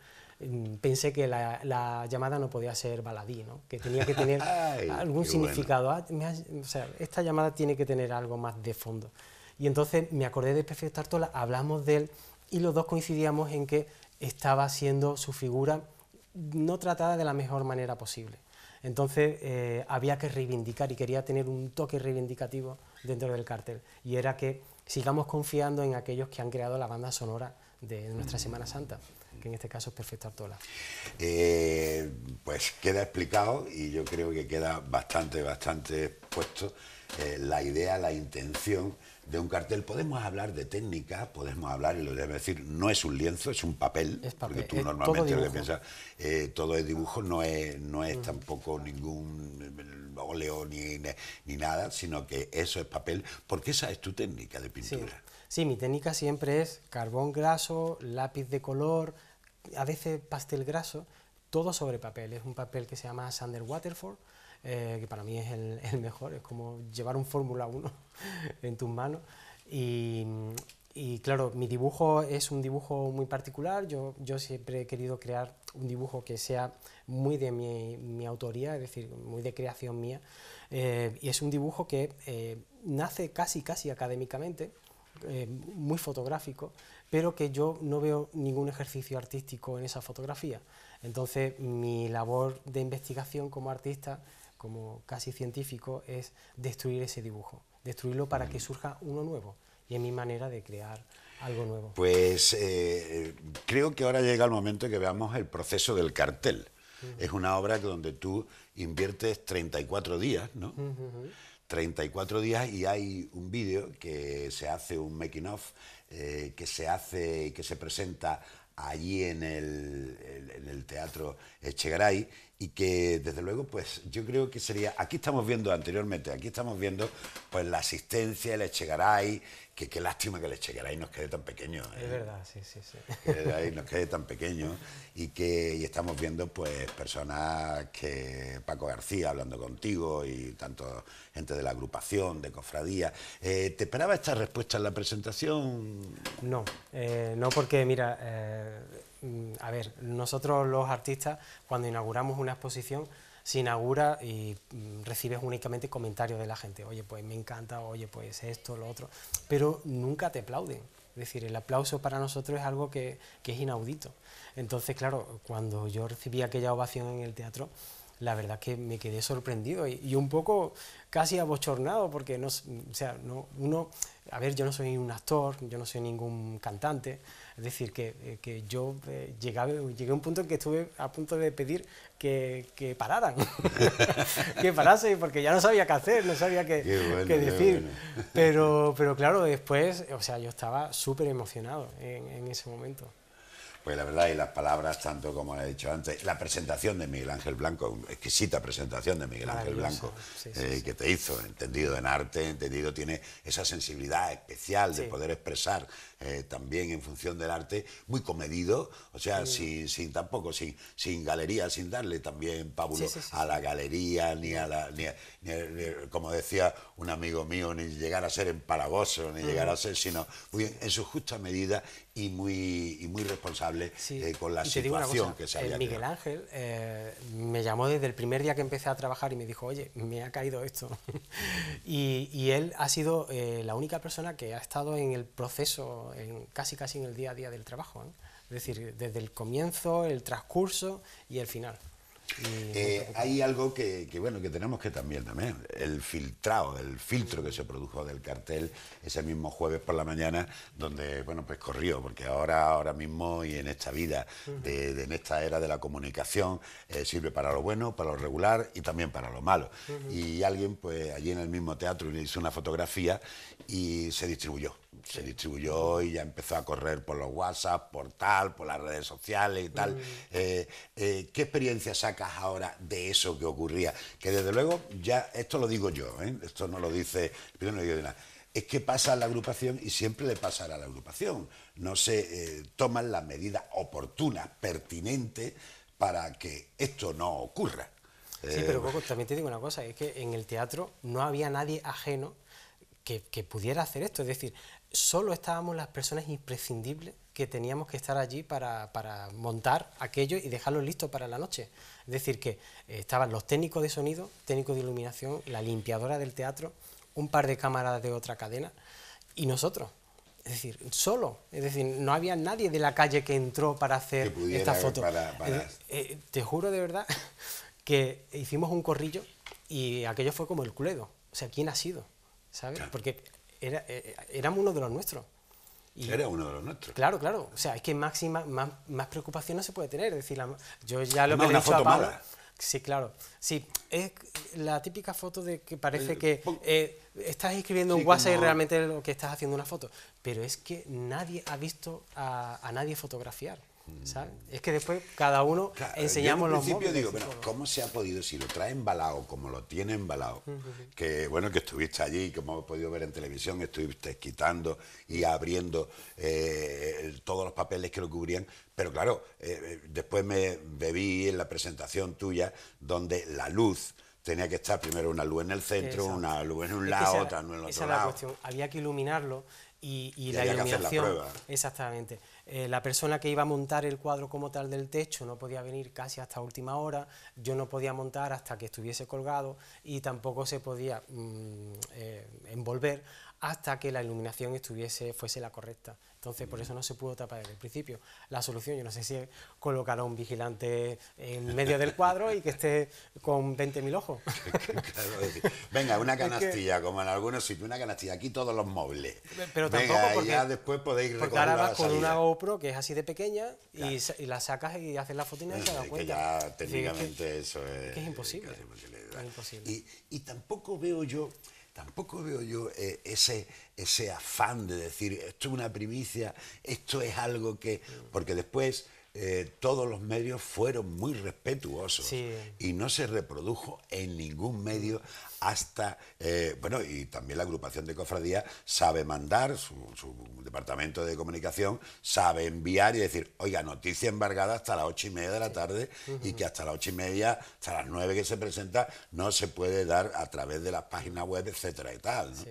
pensé que la llamada no podía ser baladí, ¿no? Que tenía que tener algún significado. Bueno. O sea, esta llamada tiene que tener algo más de fondo. Y entonces me acordé de Perfecto Artola, hablamos de él y los dos coincidíamos en que estaba siendo su figura no tratada de la mejor manera posible. Entonces había que reivindicar y quería tener un toque reivindicativo dentro del cartel y era que sigamos confiando en aquellos que han creado la banda sonora de nuestra Semana Santa, que en este caso es Perfecto Artola. Pues queda explicado y yo creo que queda bastante puesto la idea, la intención de un cartel. Podemos hablar de técnica, podemos hablar, y lo debo decir, no es un lienzo, es un papel, porque tú normalmente lo que piensas, todo es dibujo, no es tampoco ningún óleo ni nada, sino que eso es papel, porque esa es tu técnica de pintura. Sí, mi técnica siempre es carbón graso, lápiz de color, a veces pastel graso, todo sobre papel. Es un papel que se llama Sander Waterford, que para mí es el mejor, es como llevar un Fórmula 1 en tus manos. Y claro, mi dibujo es un dibujo muy particular, yo siempre he querido crear un dibujo que sea muy de mi autoría, es decir, muy de creación mía, y es un dibujo que nace casi académicamente, muy fotográfico, pero que yo no veo ningún ejercicio artístico en esa fotografía. Entonces mi labor de investigación como artista, como casi científico, es destruir ese dibujo, destruirlo para que surja uno nuevo, y es mi manera de crear algo nuevo. Pues creo que ahora llega el momento de que veamos el proceso del cartel. Es una obra donde tú inviertes 34 días, ¿no? 34 días y hay un vídeo que se hace, un making of, que se presenta allí en el Teatro Echegaray y que desde luego pues yo creo que sería, aquí estamos viendo pues la asistencia, el Echegaray, que qué lástima que el Echegaray nos quede tan pequeño. Es verdad, sí. Que nos quede tan pequeño y estamos viendo pues personas que Paco García hablando contigo y tanto gente de la agrupación, de cofradía. ¿Te esperaba esta respuesta en la presentación? No, no porque mira, a ver, nosotros los artistas cuando inauguramos una exposición se inaugura y recibes únicamente comentarios de la gente, oye pues me encanta, oye pues esto, lo otro, pero nunca te aplauden, es decir, el aplauso para nosotros es algo que es inaudito. Entonces claro, cuando yo recibí aquella ovación en el teatro, la verdad que me quedé sorprendido y un poco casi abochornado, porque no, o sea, no, a ver, yo no soy un actor, yo no soy ningún cantante, es decir, que yo llegué a un punto en que estuve a punto de pedir que pararan, que parase, porque ya no sabía qué hacer, no sabía qué decir, bueno. pero claro, después, o sea, yo estaba súper emocionado en ese momento. Pues la verdad, y las palabras, tanto como he dicho antes, la presentación de Miguel Ángel Blanco, una exquisita presentación de Miguel Ángel Blanco, sí. Que te hizo, entendido en arte, entendido, tiene esa sensibilidad especial de poder expresar también en función del arte, muy comedido, o sea, sin galería, sin darle también pábulo a la galería, ni como decía un amigo mío, ni llegar a ser empalagoso, ni llegar a ser, sino muy en su justa medida y muy responsable con la situación que se había Miguel Ángel me llamó desde el primer día que empecé a trabajar y me dijo, oye, me ha caído esto. y él ha sido la única persona que ha estado en el proceso, casi en el día a día del trabajo, ¿eh? Es decir, desde el comienzo, el transcurso y el final. Hay algo que tenemos que también, el filtro que se produjo del cartel ese mismo jueves por la mañana, donde, bueno, pues corrió, porque ahora mismo y en esta vida, en esta era de la comunicación, sirve para lo bueno, para lo regular y también para lo malo. Y alguien, pues allí en el mismo teatro, hizo una fotografía y se distribuyó y ya empezó a correr por los WhatsApp, por las redes sociales y tal. ¿Qué experiencia sacas ahora de eso que ocurría? Que desde luego, ya esto lo digo yo, esto no lo dice, no lo digo de nada. Es que pasa a la agrupación y siempre le pasará a la agrupación. No se toman las medidas oportunas, pertinentes, para que esto no ocurra. Sí, pero Coco, también te digo una cosa, es que en el teatro no había nadie ajeno que pudiera hacer esto, es decir, solo estábamos las personas imprescindibles que teníamos que estar allí para montar aquello y dejarlo listo para la noche. Es decir, que estaban los técnicos de sonido, técnicos de iluminación, la limpiadora del teatro, un par de cámaras de otra cadena y nosotros. Es decir, solo. Es decir, no había nadie de la calle que entró para hacer esta foto. Te juro de verdad que hicimos un corrillo y aquello fue como el Cluedo. O sea, ¿quién ha sido? ¿Sabes? Claro. Porque éramos uno de los nuestros. Era uno de los nuestros. Claro. O sea, es que más preocupación no se puede tener. Es decir, yo ya lo que le he dicho a Pablo... Mala. Sí, claro. Sí, es la típica foto de que parece que estás escribiendo un WhatsApp y realmente lo que estás haciendo una foto. Pero es que nadie ha visto a nadie fotografiar. ¿Sabes? Es que después cada uno enseñamos los móviles. Yo en principio digo, bueno, ¿cómo se ha podido, si lo trae embalado, como lo tiene embalado, que bueno, que estuviste allí, como hemos podido ver en televisión, estuviste quitando y abriendo todos los papeles que lo cubrían, pero claro, después me bebí en la presentación tuya, donde la luz tenía que estar primero una luz en el centro, una luz en un lado, otra en el otro lado. Esa es la cuestión, había que iluminarlo y la iluminación, que hacer la prueba. Exactamente. La persona que iba a montar el cuadro como tal del techo no podía venir casi hasta última hora, yo no podía montar hasta que estuviese colgado y tampoco se podía envolver hasta que la iluminación fuese la correcta. Entonces, por eso no se pudo tapar desde el principio. La solución, yo no sé si es colocar a un vigilante en medio del cuadro y que esté con 20.000 ojos. Claro, venga, una canastilla, como en algunos sitios, una canastilla, aquí todos los móviles. Pero tampoco, porque ya después podéis recoger ahora vas con una GoPro que es así de pequeña y la sacas y haces la foto y nadie se da cuenta. Que ya técnicamente eso es... Que es imposible. Es imposible. Y tampoco veo yo ese afán de decir, esto es una primicia, esto es algo que... Porque después todos los medios fueron muy respetuosos y no se reprodujo en ningún medio hasta... bueno, y también la agrupación de cofradías sabe mandar, su departamento de comunicación sabe enviar y decir, oiga, noticia embargada hasta las 8:30 de la tarde y que hasta las 8:30, hasta las 9 que se presenta, no se puede dar a través de las páginas web, etcétera y tal, ¿no?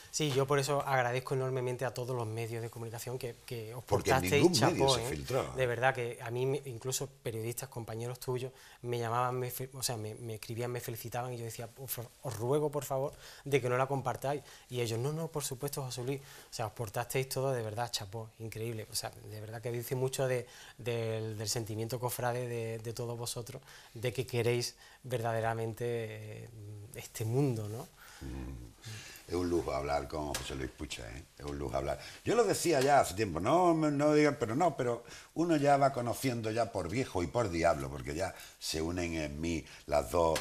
Sí, yo por eso agradezco enormemente a todos los medios de comunicación que os porque portasteis, ningún chapó, medio se filtró. De verdad que a mí incluso periodistas, compañeros tuyos, me llamaban, o sea, me escribían, me felicitaban y yo decía, os ruego por favor de que no la compartáis. Y ellos, no, no, por supuesto, José Luis, o sea, os portasteis todo de verdad, chapó, increíble. O sea, de verdad que dice mucho del sentimiento cofrade de todos vosotros, de que queréis verdaderamente este mundo, ¿no? Es un lujo hablar con José Luis Puche, ¿eh? Es un lujo hablar. Yo lo decía ya hace tiempo, no digan, pero uno ya va conociendo ya por viejo y por diablo, porque ya se unen en mí las dos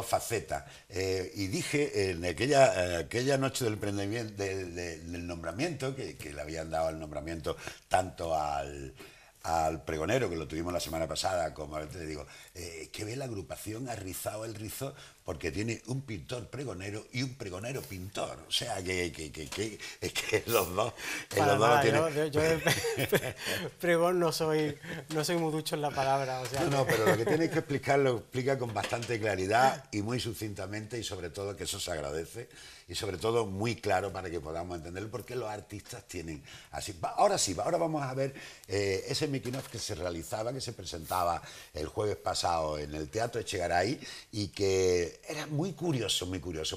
facetas. Y dije en aquella noche del emprendimiento, del nombramiento, que le habían dado el nombramiento tanto al pregonero, que lo tuvimos la semana pasada, como ahora te digo, que ve la agrupación ha rizado el rizo porque tiene un pintor pregonero y un pregonero pintor. O sea, que es que los dos lo tienen. Yo pregón no soy muy ducho en la palabra. O sea, No, pero lo que tienes que explicar lo explica con bastante claridad y muy sucintamente, y sobre todo que eso se agradece, y sobre todo muy claro para que podamos entender por qué los artistas tienen así. Ahora sí, ahora vamos a ver ese making of que se realizaba, que se presentaba el jueves pasado en el Teatro Echegaray, y que era muy curioso,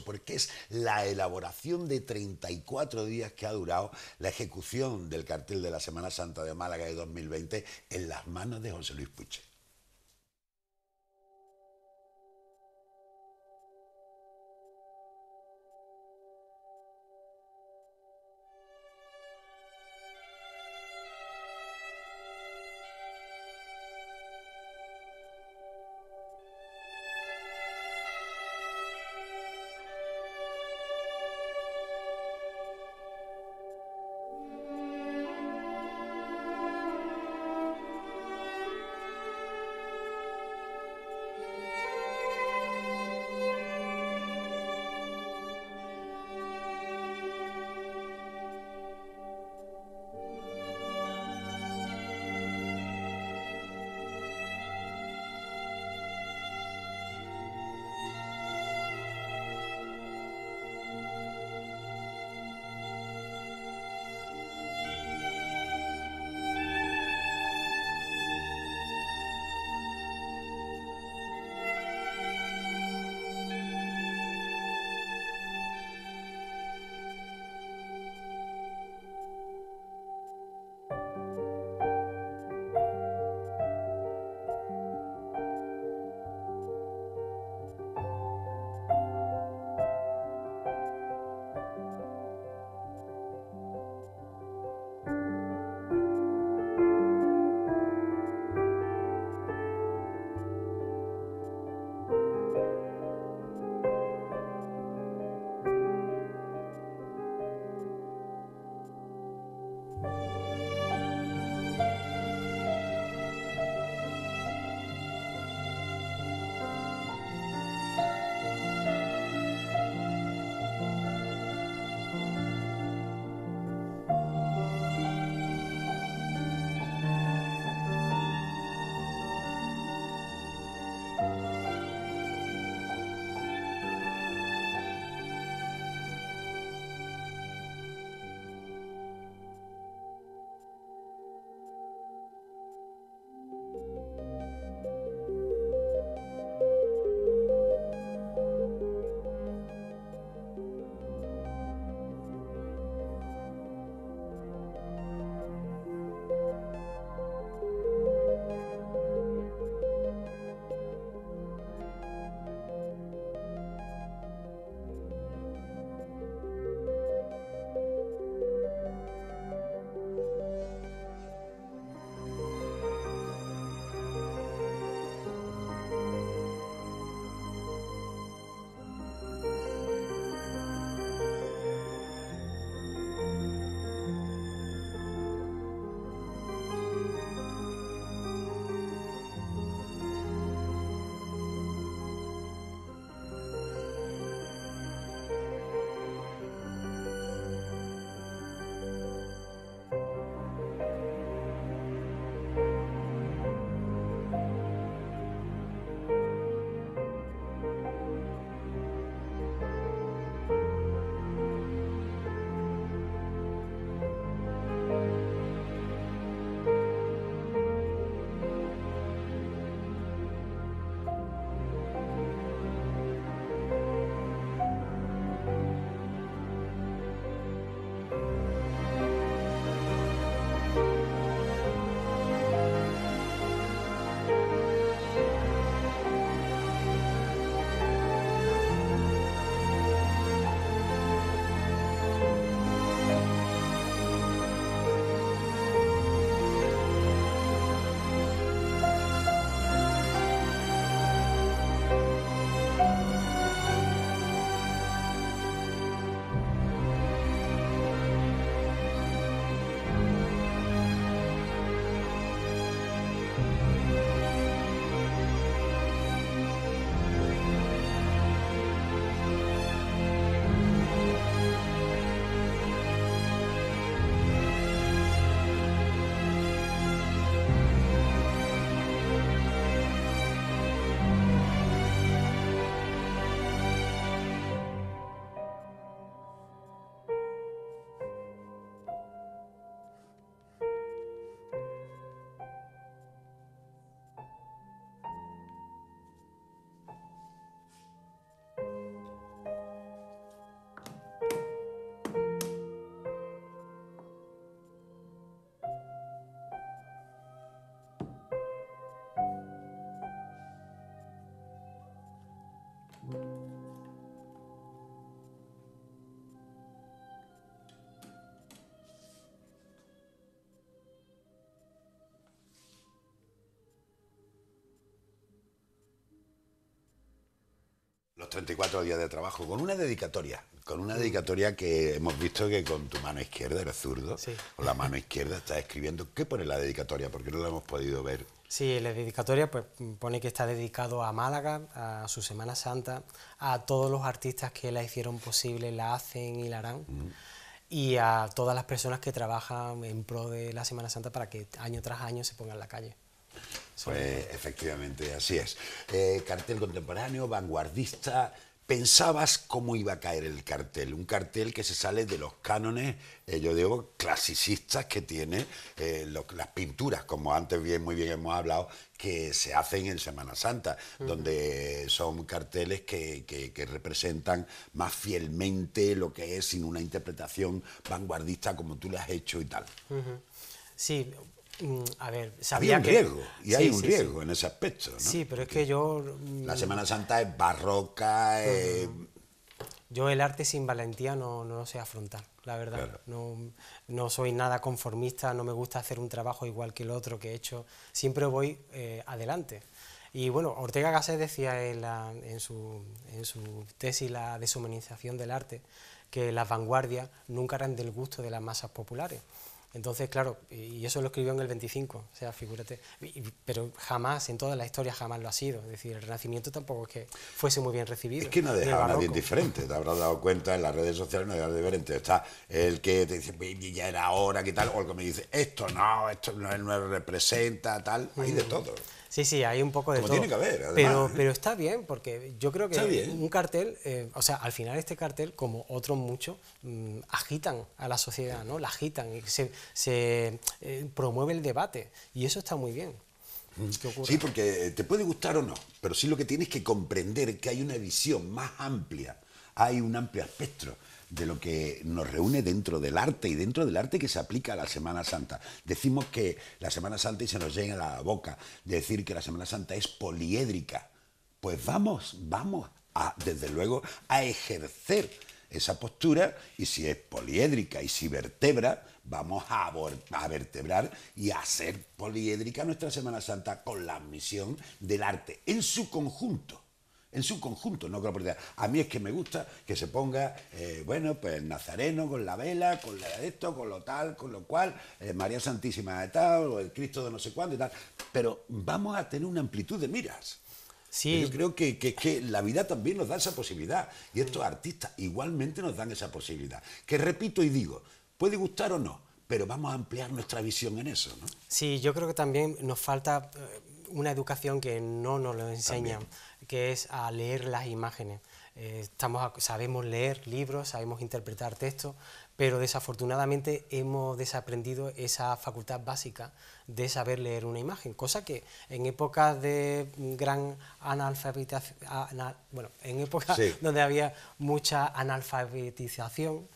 porque es la elaboración de 34 días que ha durado la ejecución del cartel de la Semana Santa de Málaga de 2020 en las manos de José Luis Puche. los 34 días de trabajo, con una dedicatoria. Con una dedicatoria que hemos visto que con tu mano izquierda, eres zurdo, Sí. con la mano izquierda estás escribiendo. ¿Qué pone la dedicatoria? Porque no la hemos podido ver. Sí, la dedicatoria pues pone que está dedicado a Málaga, a su Semana Santa, a todos los artistas que la hicieron posible, la hacen y la harán, y a todas las personas que trabajan en pro de la Semana Santa para que año tras año se ponga en la calle. Pues efectivamente, así es. Cartel contemporáneo, vanguardista. ¿Pensabas cómo iba a caer el cartel? Un cartel que se sale de los cánones, yo digo, clasicistas que tiene las pinturas, como antes muy bien hemos hablado, que se hacen en Semana Santa, donde son carteles que representan más fielmente lo que es, sin una interpretación vanguardista como tú le has hecho y tal. Sí, a ver, Había sabía un que... riesgo, y hay Sí, un sí, riesgo en ese aspecto, ¿no? Sí, pero es que yo... La Semana Santa es barroca, Yo el arte sin valentía no lo sé afrontar, la verdad. Claro. No soy nada conformista, no me gusta hacer un trabajo igual que el otro que he hecho. Siempre voy adelante. Y bueno, Ortega Gasset decía en su tesis, La deshumanización del arte, que las vanguardias nunca eran del gusto de las masas populares. Entonces, claro, y eso lo escribió en el 25, o sea, figúrate, pero jamás, en toda la historia jamás lo ha sido, es decir, el Renacimiento tampoco es que fuese muy bien recibido. Es que no ha ni el dejado a nadie Barroco. indiferente, te habrás dado cuenta en las redes sociales, no hay nadie diferente. Está el que te dice, ya era hora, que tal, o el que me dice, esto no representa, tal, hay de todo. Sí, sí, hay un poco de Como todo. tiene que haber, además, Pero está bien, porque yo creo que Está bien. un cartel, o sea, al final este cartel, como otros muchos, agitan a la sociedad, ¿no? La agitan, y se promueve el debate, y eso está muy bien. Que ocurra. Sí, porque te puede gustar o no, pero sí lo que tienes que comprender que hay una visión más amplia, hay un amplio espectro de lo que nos reúne dentro del arte y dentro del arte que se aplica a la Semana Santa. Decimos que la Semana Santa, y se nos llega a la boca decir que la Semana Santa es poliédrica. Pues vamos desde luego, a ejercer esa postura, y si es poliédrica y si vertebra, vamos a vertebrar y a hacer poliédrica nuestra Semana Santa con la misión del arte en su conjunto. En su conjunto, no con la propiedad. A mí es que me gusta que se ponga, bueno, pues el nazareno con la vela, con esto, con lo tal, con lo cual, María Santísima de tal, o el Cristo de no sé cuándo y tal. Pero vamos a tener una amplitud de miras. Sí. Yo creo que la vida también nos da esa posibilidad, y estos artistas igualmente nos dan esa posibilidad. Que repito y digo, puede gustar o no, pero vamos a ampliar nuestra visión en eso, ¿no? Sí, yo creo que también nos falta una educación que no nos lo enseñan, que es a leer las imágenes. Sabemos leer libros, sabemos interpretar textos, pero desafortunadamente hemos desaprendido esa facultad básica de saber leer una imagen, cosa que en épocas de gran analfabetización, en épocas donde había mucha analfabetización,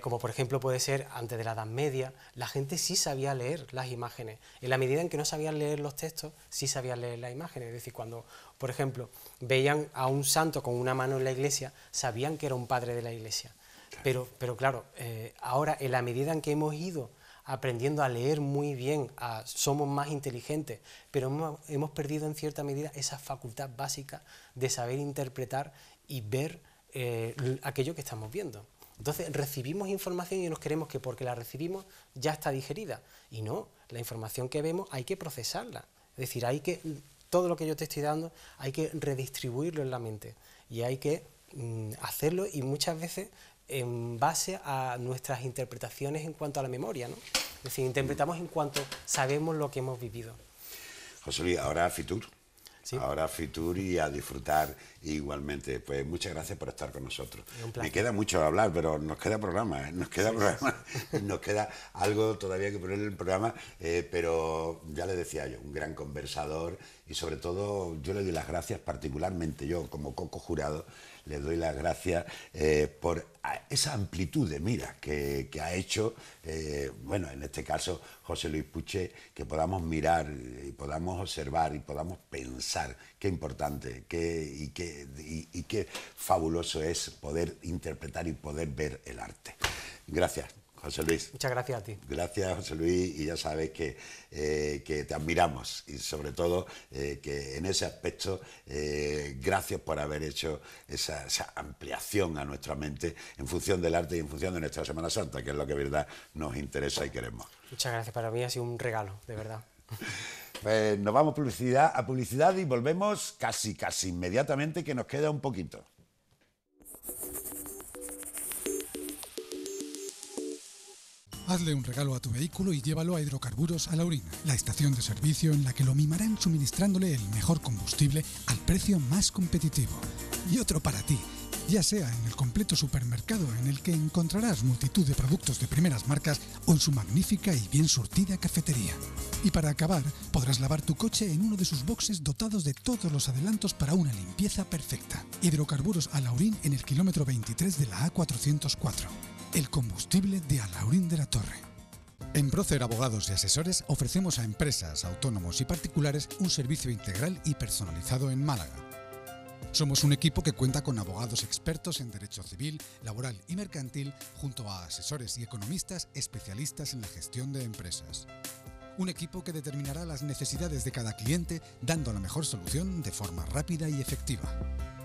como por ejemplo puede ser antes de la Edad Media, la gente sí sabía leer las imágenes. En la medida en que no sabían leer los textos, sí sabían leer las imágenes. Es decir, cuando, por ejemplo, veían a un santo con una mano en la iglesia, sabían que era un padre de la iglesia. Pero claro, ahora en la medida en que hemos ido aprendiendo a leer muy bien, somos más inteligentes, pero hemos perdido en cierta medida esa facultad básica de saber interpretar y ver aquello que estamos viendo. Entonces recibimos información y nos creemos que porque la recibimos ya está digerida. Y no, la información que vemos hay que procesarla. Es decir, todo lo que yo te estoy dando hay que redistribuirlo en la mente. Y hay que hacerlo, y muchas veces en base a nuestras interpretaciones en cuanto a la memoria, ¿no? Es decir, interpretamos en cuanto sabemos lo que hemos vivido. José Luis, ahora Fitur. Sí. Ahora Fitur, y a disfrutar igualmente. Pues muchas gracias por estar con nosotros. Me queda mucho a hablar, pero nos queda programa, ¿eh? Nos queda programa. Nos queda algo todavía que poner en el programa, pero ya le decía yo, un gran conversador, y sobre todo yo le doy las gracias, particularmente yo como Coco Jurado, le doy las gracias por esa amplitud de mira que ha hecho, bueno, en este caso José Luis Puche, que podamos mirar y podamos observar y podamos pensar qué importante y qué fabuloso es poder interpretar y poder ver el arte. Gracias, José Luis. Muchas gracias a ti. Gracias, José Luis, y ya sabes que te admiramos y sobre todo que en ese aspecto, gracias por haber hecho esa ampliación a nuestra mente en función del arte y en función de nuestra Semana Santa, que es lo que de verdad nos interesa y queremos. Muchas gracias, para mí ha sido un regalo, de verdad. Pues nos vamos a publicidad y volvemos casi inmediatamente, que nos queda un poquito. Hazle un regalo a tu vehículo y llévalo a Hidrocarburos Alaurín, la estación de servicio en la que lo mimarán suministrándole el mejor combustible al precio más competitivo. Y otro para ti, ya sea en el completo supermercado en el que encontrarás multitud de productos de primeras marcas o en su magnífica y bien surtida cafetería. Y para acabar, podrás lavar tu coche en uno de sus boxes dotados de todos los adelantos para una limpieza perfecta. Hidrocarburos Alaurín en el kilómetro 23 de la A404. El combustible de Alaurín de la Torre. En Procer Abogados y Asesores ofrecemos a empresas, autónomos y particulares un servicio integral y personalizado en Málaga. Somos un equipo que cuenta con abogados expertos en derecho civil, laboral y mercantil, junto a asesores y economistas especialistas en la gestión de empresas. Un equipo que determinará las necesidades de cada cliente, dando la mejor solución de forma rápida y efectiva.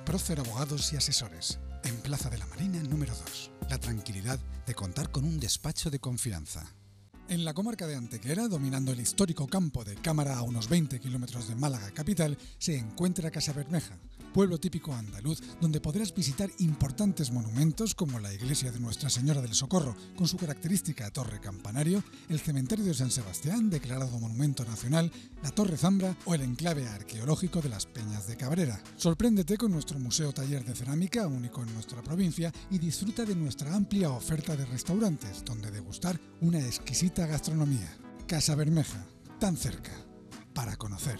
Procer Abogados y Asesores, en Plaza de la Marina número 2. La tranquilidad de contar con un despacho de confianza. En la comarca de Antequera, dominando el histórico campo de Cámara a unos 20 kilómetros de Málaga capital, se encuentra Casabermeja, pueblo típico andaluz donde podrás visitar importantes monumentos como la iglesia de Nuestra Señora del Socorro, con su característica torre campanario, el cementerio de San Sebastián, declarado Monumento Nacional, la Torre Zambra o el enclave arqueológico de las Peñas de Cabrera. Sorpréndete con nuestro museo taller de cerámica, único en nuestra provincia, y disfruta de nuestra amplia oferta de restaurantes, donde degustar una exquisita gastronomía. Casabermeja, tan cerca, para conocer.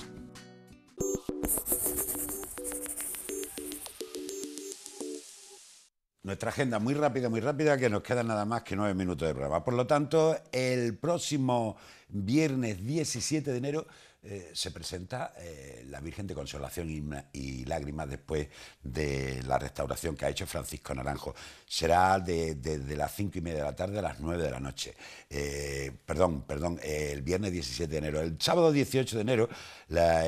Nuestra agenda muy rápida, que nos quedan nada más que 9 minutos de programa. Por lo tanto, el próximo viernes 17 de enero se presenta la Virgen de Consolación y Lágrimas después de la restauración que ha hecho Francisco Naranjo. Será desde las 5:30 de la tarde a las 9 de la noche. El viernes 17 de enero. El sábado 18 de enero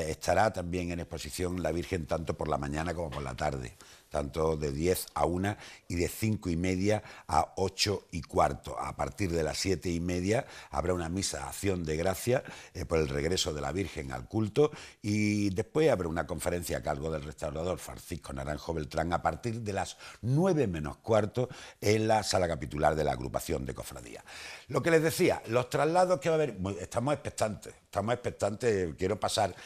estará también en exposición la Virgen tanto por la mañana como por la tarde, tanto de 10 a 1 y de 5:30 a 8:15. A partir de las 7:30 habrá una misa de acción de gracia por el regreso de la Virgen al culto, y después habrá una conferencia a cargo del restaurador Francisco Naranjo Beltrán a partir de las 9:15 en la sala capitular de la agrupación de cofradía. Lo que les decía, los traslados que va a haber, estamos expectantes. Quiero pasar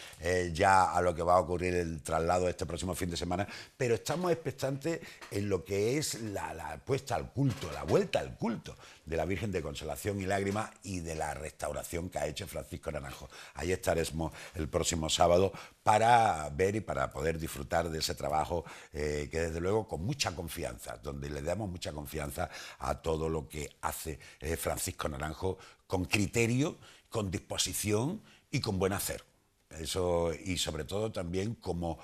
ya a lo que va a ocurrir el traslado este próximo fin de semana, pero estamos expectantes en lo que es la puesta al culto, la vuelta al culto de la Virgen de Consolación y Lágrimas y de la restauración que ha hecho Francisco Naranjo. Ahí estaremos el próximo sábado para ver y para poder disfrutar de ese trabajo que desde luego con mucha confianza, donde le damos mucha confianza a todo lo que hace Francisco Naranjo con criterio, con disposición y con buen hacer. Eso, y sobre todo también como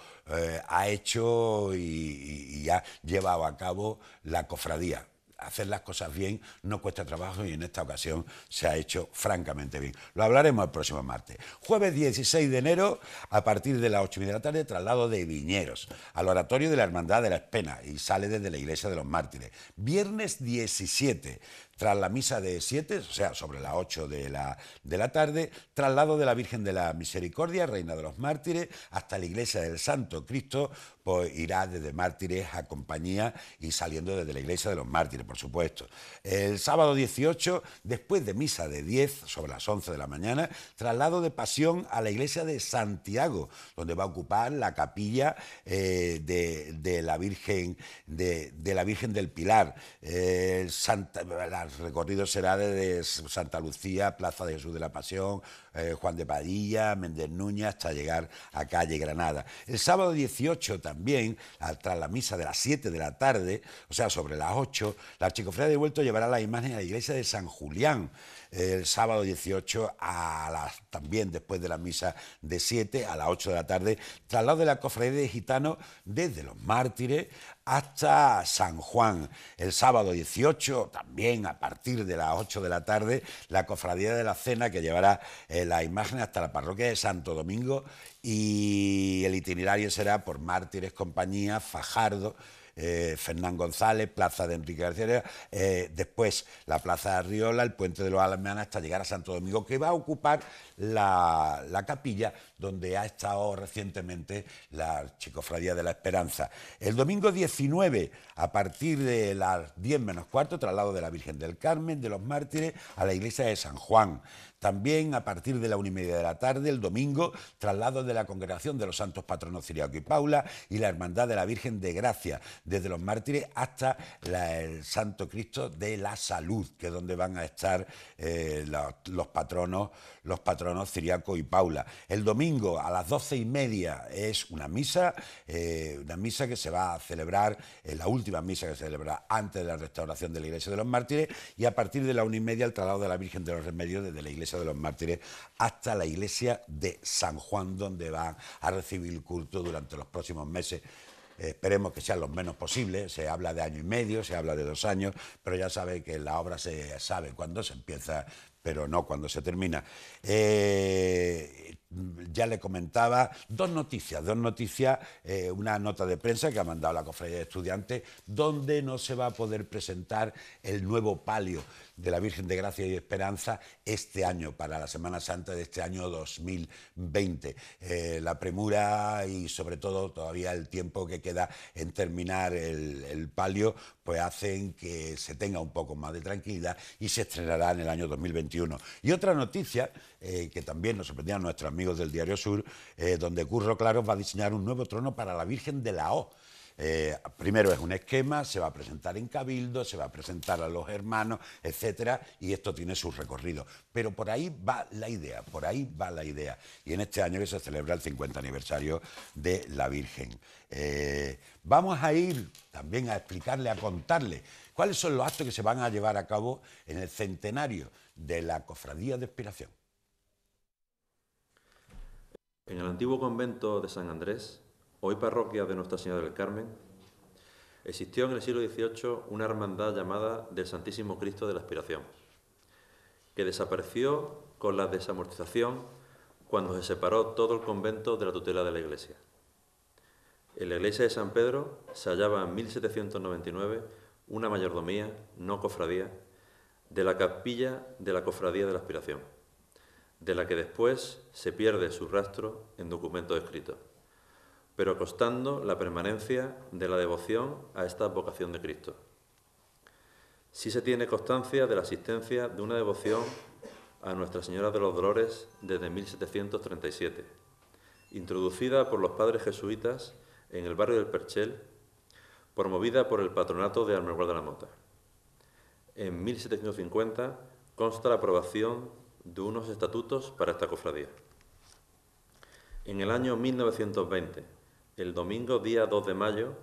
ha hecho y ha llevado a cabo la cofradía. Hacer las cosas bien no cuesta trabajo, y en esta ocasión se ha hecho francamente bien. Lo hablaremos el próximo martes. Jueves 16 de enero, a partir de las 8:30 de la tarde, traslado de Viñeros al oratorio de la Hermandad de la Espena, y sale desde la Iglesia de los Mártires. Viernes 17, tras la misa de 7, o sea, sobre las 8 de la tarde, traslado de la Virgen de la Misericordia, Reina de los Mártires, hasta la Iglesia del Santo Cristo, pues irá desde Mártires a Compañía y saliendo desde la Iglesia de los Mártires, por supuesto. El sábado 18, después de misa de 10, sobre las 11 de la mañana, traslado de Pasión a la Iglesia de Santiago, donde va a ocupar la capilla de la Virgen del Pilar. El recorrido será desde Santa Lucía, Plaza de Jesús de la Pasión, Juan de Padilla, Méndez Núñez, hasta llegar a calle Granada. El sábado 18 también, tras la misa de las 7 de la tarde, o sea, sobre las 8, la Archicofradía de Vuelto llevará la imagen a la iglesia de San Julián, el sábado 18 también después de la misa de 7 a las 8 de la tarde, traslado de la cofradía de gitanos desde los Mártires hasta San Juan. El sábado 18, también a partir de las 8 de la tarde, la cofradía de la Cena, que llevará las imágenes hasta la parroquia de Santo Domingo, y el itinerario será por Mártires Compañía, Fajardo, Fernán González, Plaza de Enrique García, después la Plaza de Arriola, el Puente de los Alemanes, hasta llegar a Santo Domingo, que va a ocupar la capilla donde ha estado recientemente la Archicofradía de la Esperanza. El domingo 19, a partir de las 10 menos cuarto, traslado de la Virgen del Carmen, de los Mártires, a la iglesia de San Juan. También a partir de la 1:30 de la tarde, el domingo, traslado de la Congregación de los Santos Patronos Ciriaco y Paula y la Hermandad de la Virgen de Gracia, desde los Mártires hasta el Santo Cristo de la Salud, que es donde van a estar los patronos Ciriaco y Paula. El domingo a las 12:30 es una misa que se va a celebrar, la última misa que se celebrará antes de la restauración de la iglesia de los Mártires, y a partir de la 1:30 el traslado de la Virgen de los Remedios desde la iglesia de los Mártires hasta la iglesia de San Juan, donde van a recibir culto durante los próximos meses. Esperemos que sean los menos posibles. Se habla de año y medio, se habla de 2 años, pero ya sabe que la obra se sabe cuándo se empieza, pero no cuándo se termina. Ya le comentaba dos noticias, una nota de prensa que ha mandado la Cofradía de Estudiantes, donde no se va a poder presentar el nuevo palio de la Virgen de Gracia y Esperanza este año, para la Semana Santa de este año 2020. La premura y sobre todo todavía el tiempo que queda en terminar el palio, pues hacen que se tenga un poco más de tranquilidad y se estrenará en el año 2021. Y otra noticia que también nos sorprendían nuestros amigos del Diario Sur, donde Curro Claros va a diseñar un nuevo trono para la Virgen de la O. Primero es un esquema, se va a presentar en Cabildo, se va a presentar a los hermanos, etcétera, y esto tiene su recorrido. Pero por ahí va la idea, Y en este año que se celebra el 50 aniversario de la Virgen. Vamos a ir también a explicarle, a contarle cuáles son los actos que se van a llevar a cabo en el centenario de la Cofradía de Expiración. En el antiguo convento de San Andrés, hoy parroquia de Nuestra Señora del Carmen, existió en el siglo XVIII una hermandad llamada del Santísimo Cristo de la Expiración, que desapareció con la desamortización cuando se separó todo el convento de la tutela de la Iglesia. En la iglesia de San Pedro se hallaba en 1799 una mayordomía, no cofradía, de la capilla de la Cofradía de la Expiración, de la que después se pierde su rastro en documentos escritos, pero constando la permanencia de la devoción a esta vocación de Cristo. Sí se tiene constancia de la existencia de una devoción a Nuestra Señora de los Dolores desde 1737, introducida por los padres jesuitas en el barrio del Perchel, promovida por el Patronato de Almendral de la Mota. En 1750 consta la aprobación de unos estatutos para esta cofradía. En el año 1920, el domingo día 2 de mayo,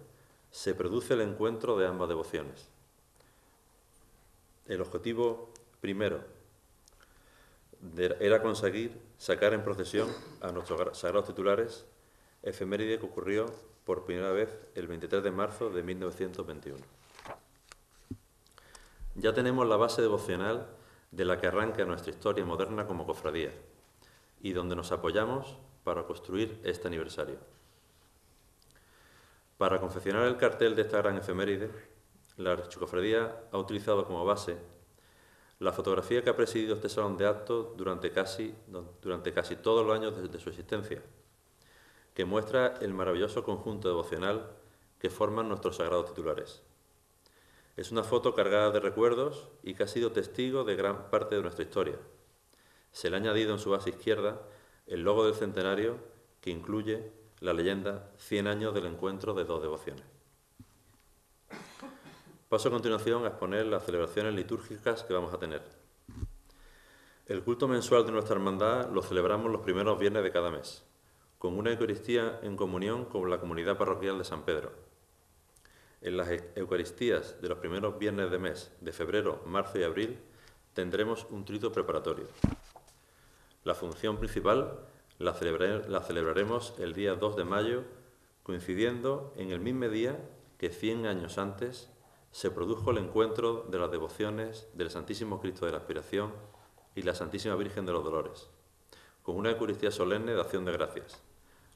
se produce el encuentro de ambas devociones. El objetivo primero era conseguir sacar en procesión a nuestros sagrados titulares, efeméride que ocurrió por primera vez el 23 de marzo de 1921. Ya tenemos la base devocional de la que arranca nuestra historia moderna como cofradía y donde nos apoyamos para construir este aniversario. Para confeccionar el cartel de esta gran efeméride, la Archicofradía ha utilizado como base la fotografía que ha presidido este salón de actos durante casi todos los años de su existencia, que muestra el maravilloso conjunto devocional que forman nuestros sagrados titulares. Es una foto cargada de recuerdos y que ha sido testigo de gran parte de nuestra historia. Se le ha añadido en su base izquierda el logo del centenario, que incluye la leyenda 100 años del encuentro de dos devociones. Paso a continuación a exponer las celebraciones litúrgicas que vamos a tener. El culto mensual de nuestra hermandad lo celebramos los primeros viernes de cada mes, con una Eucaristía en comunión con la comunidad parroquial de San Pedro. En las Eucaristías de los primeros viernes de mes de febrero, marzo y abril tendremos un trito preparatorio. La función principal la celebraremos el día 2 de mayo, coincidiendo en el mismo día que 100 años antes se produjo el encuentro de las devociones del Santísimo Cristo de la Aspiración y la Santísima Virgen de los Dolores, con una Eucaristía solemne de acción de gracias,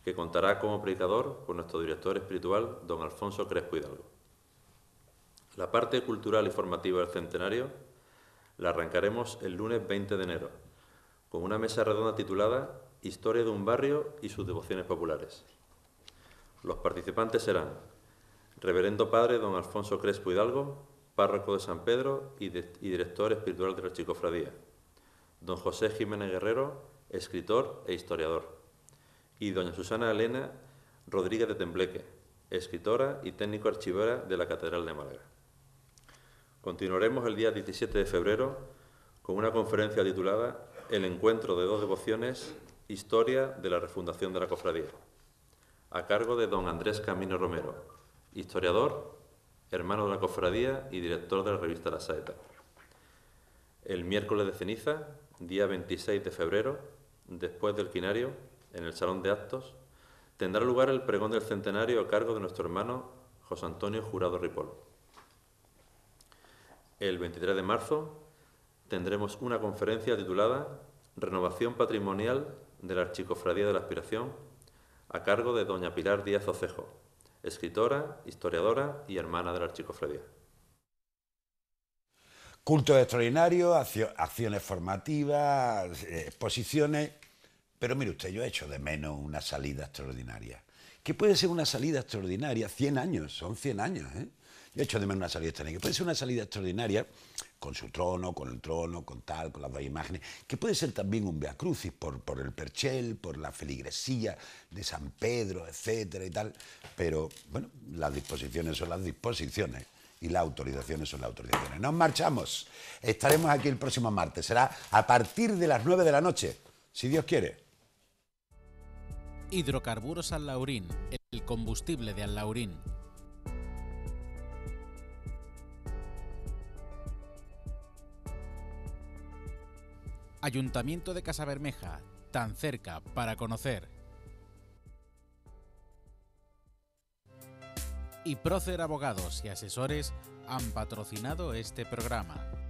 que contará como predicador con nuestro director espiritual, don Alfonso Crespo Hidalgo. La parte cultural y formativa del centenario la arrancaremos el lunes 20 de enero, con una mesa redonda titulada Historia de un barrio y sus devociones populares. Los participantes serán Reverendo Padre don Alfonso Crespo Hidalgo, párroco de San Pedro y director espiritual de la Archicofradía, don José Jiménez Guerrero, escritor e historiador, y doña Susana Elena Rodríguez de Tembleque, escritora y técnico archivera de la Catedral de Málaga. Continuaremos el día 17 de febrero con una conferencia titulada El encuentro de dos devociones, historia de la refundación de la cofradía, a cargo de don Andrés Camino Romero, historiador, hermano de la cofradía y director de la revista La Saeta. El miércoles de ceniza, día 26 de febrero, después del quinario, en el Salón de Actos, tendrá lugar el pregón del centenario a cargo de nuestro hermano José Antonio Jurado Ripoll. El 23 de marzo tendremos una conferencia titulada Renovación Patrimonial de la Archicofradía de la Aspiración, a cargo de doña Pilar Díaz Ocejo, escritora, historiadora y hermana de la Archicofradía. Cultos extraordinarios, acciones formativas, exposiciones. Pero mire usted, yo he hecho de menos una salida extraordinaria. ¿Qué puede ser una salida extraordinaria? 100 años, son 100 años, ¿eh? Yo he hecho de menos una salida extraordinaria. ¿Qué puede ser una salida extraordinaria con su trono, con el trono, con tal, con las dos imágenes? Que puede ser también un Via Crucis por el perchel, por la feligresía de San Pedro, etcétera y tal. Pero, bueno, las disposiciones son las disposiciones y las autorizaciones son las autorizaciones. Nos marchamos. Estaremos aquí el próximo martes. Será a partir de las 9 de la noche, si Dios quiere. Hidrocarburos Allaurín, el combustible de Allaurín. Ayuntamiento de Casabermeja, tan cerca para conocer. Y Prócer Abogados y Asesores han patrocinado este programa.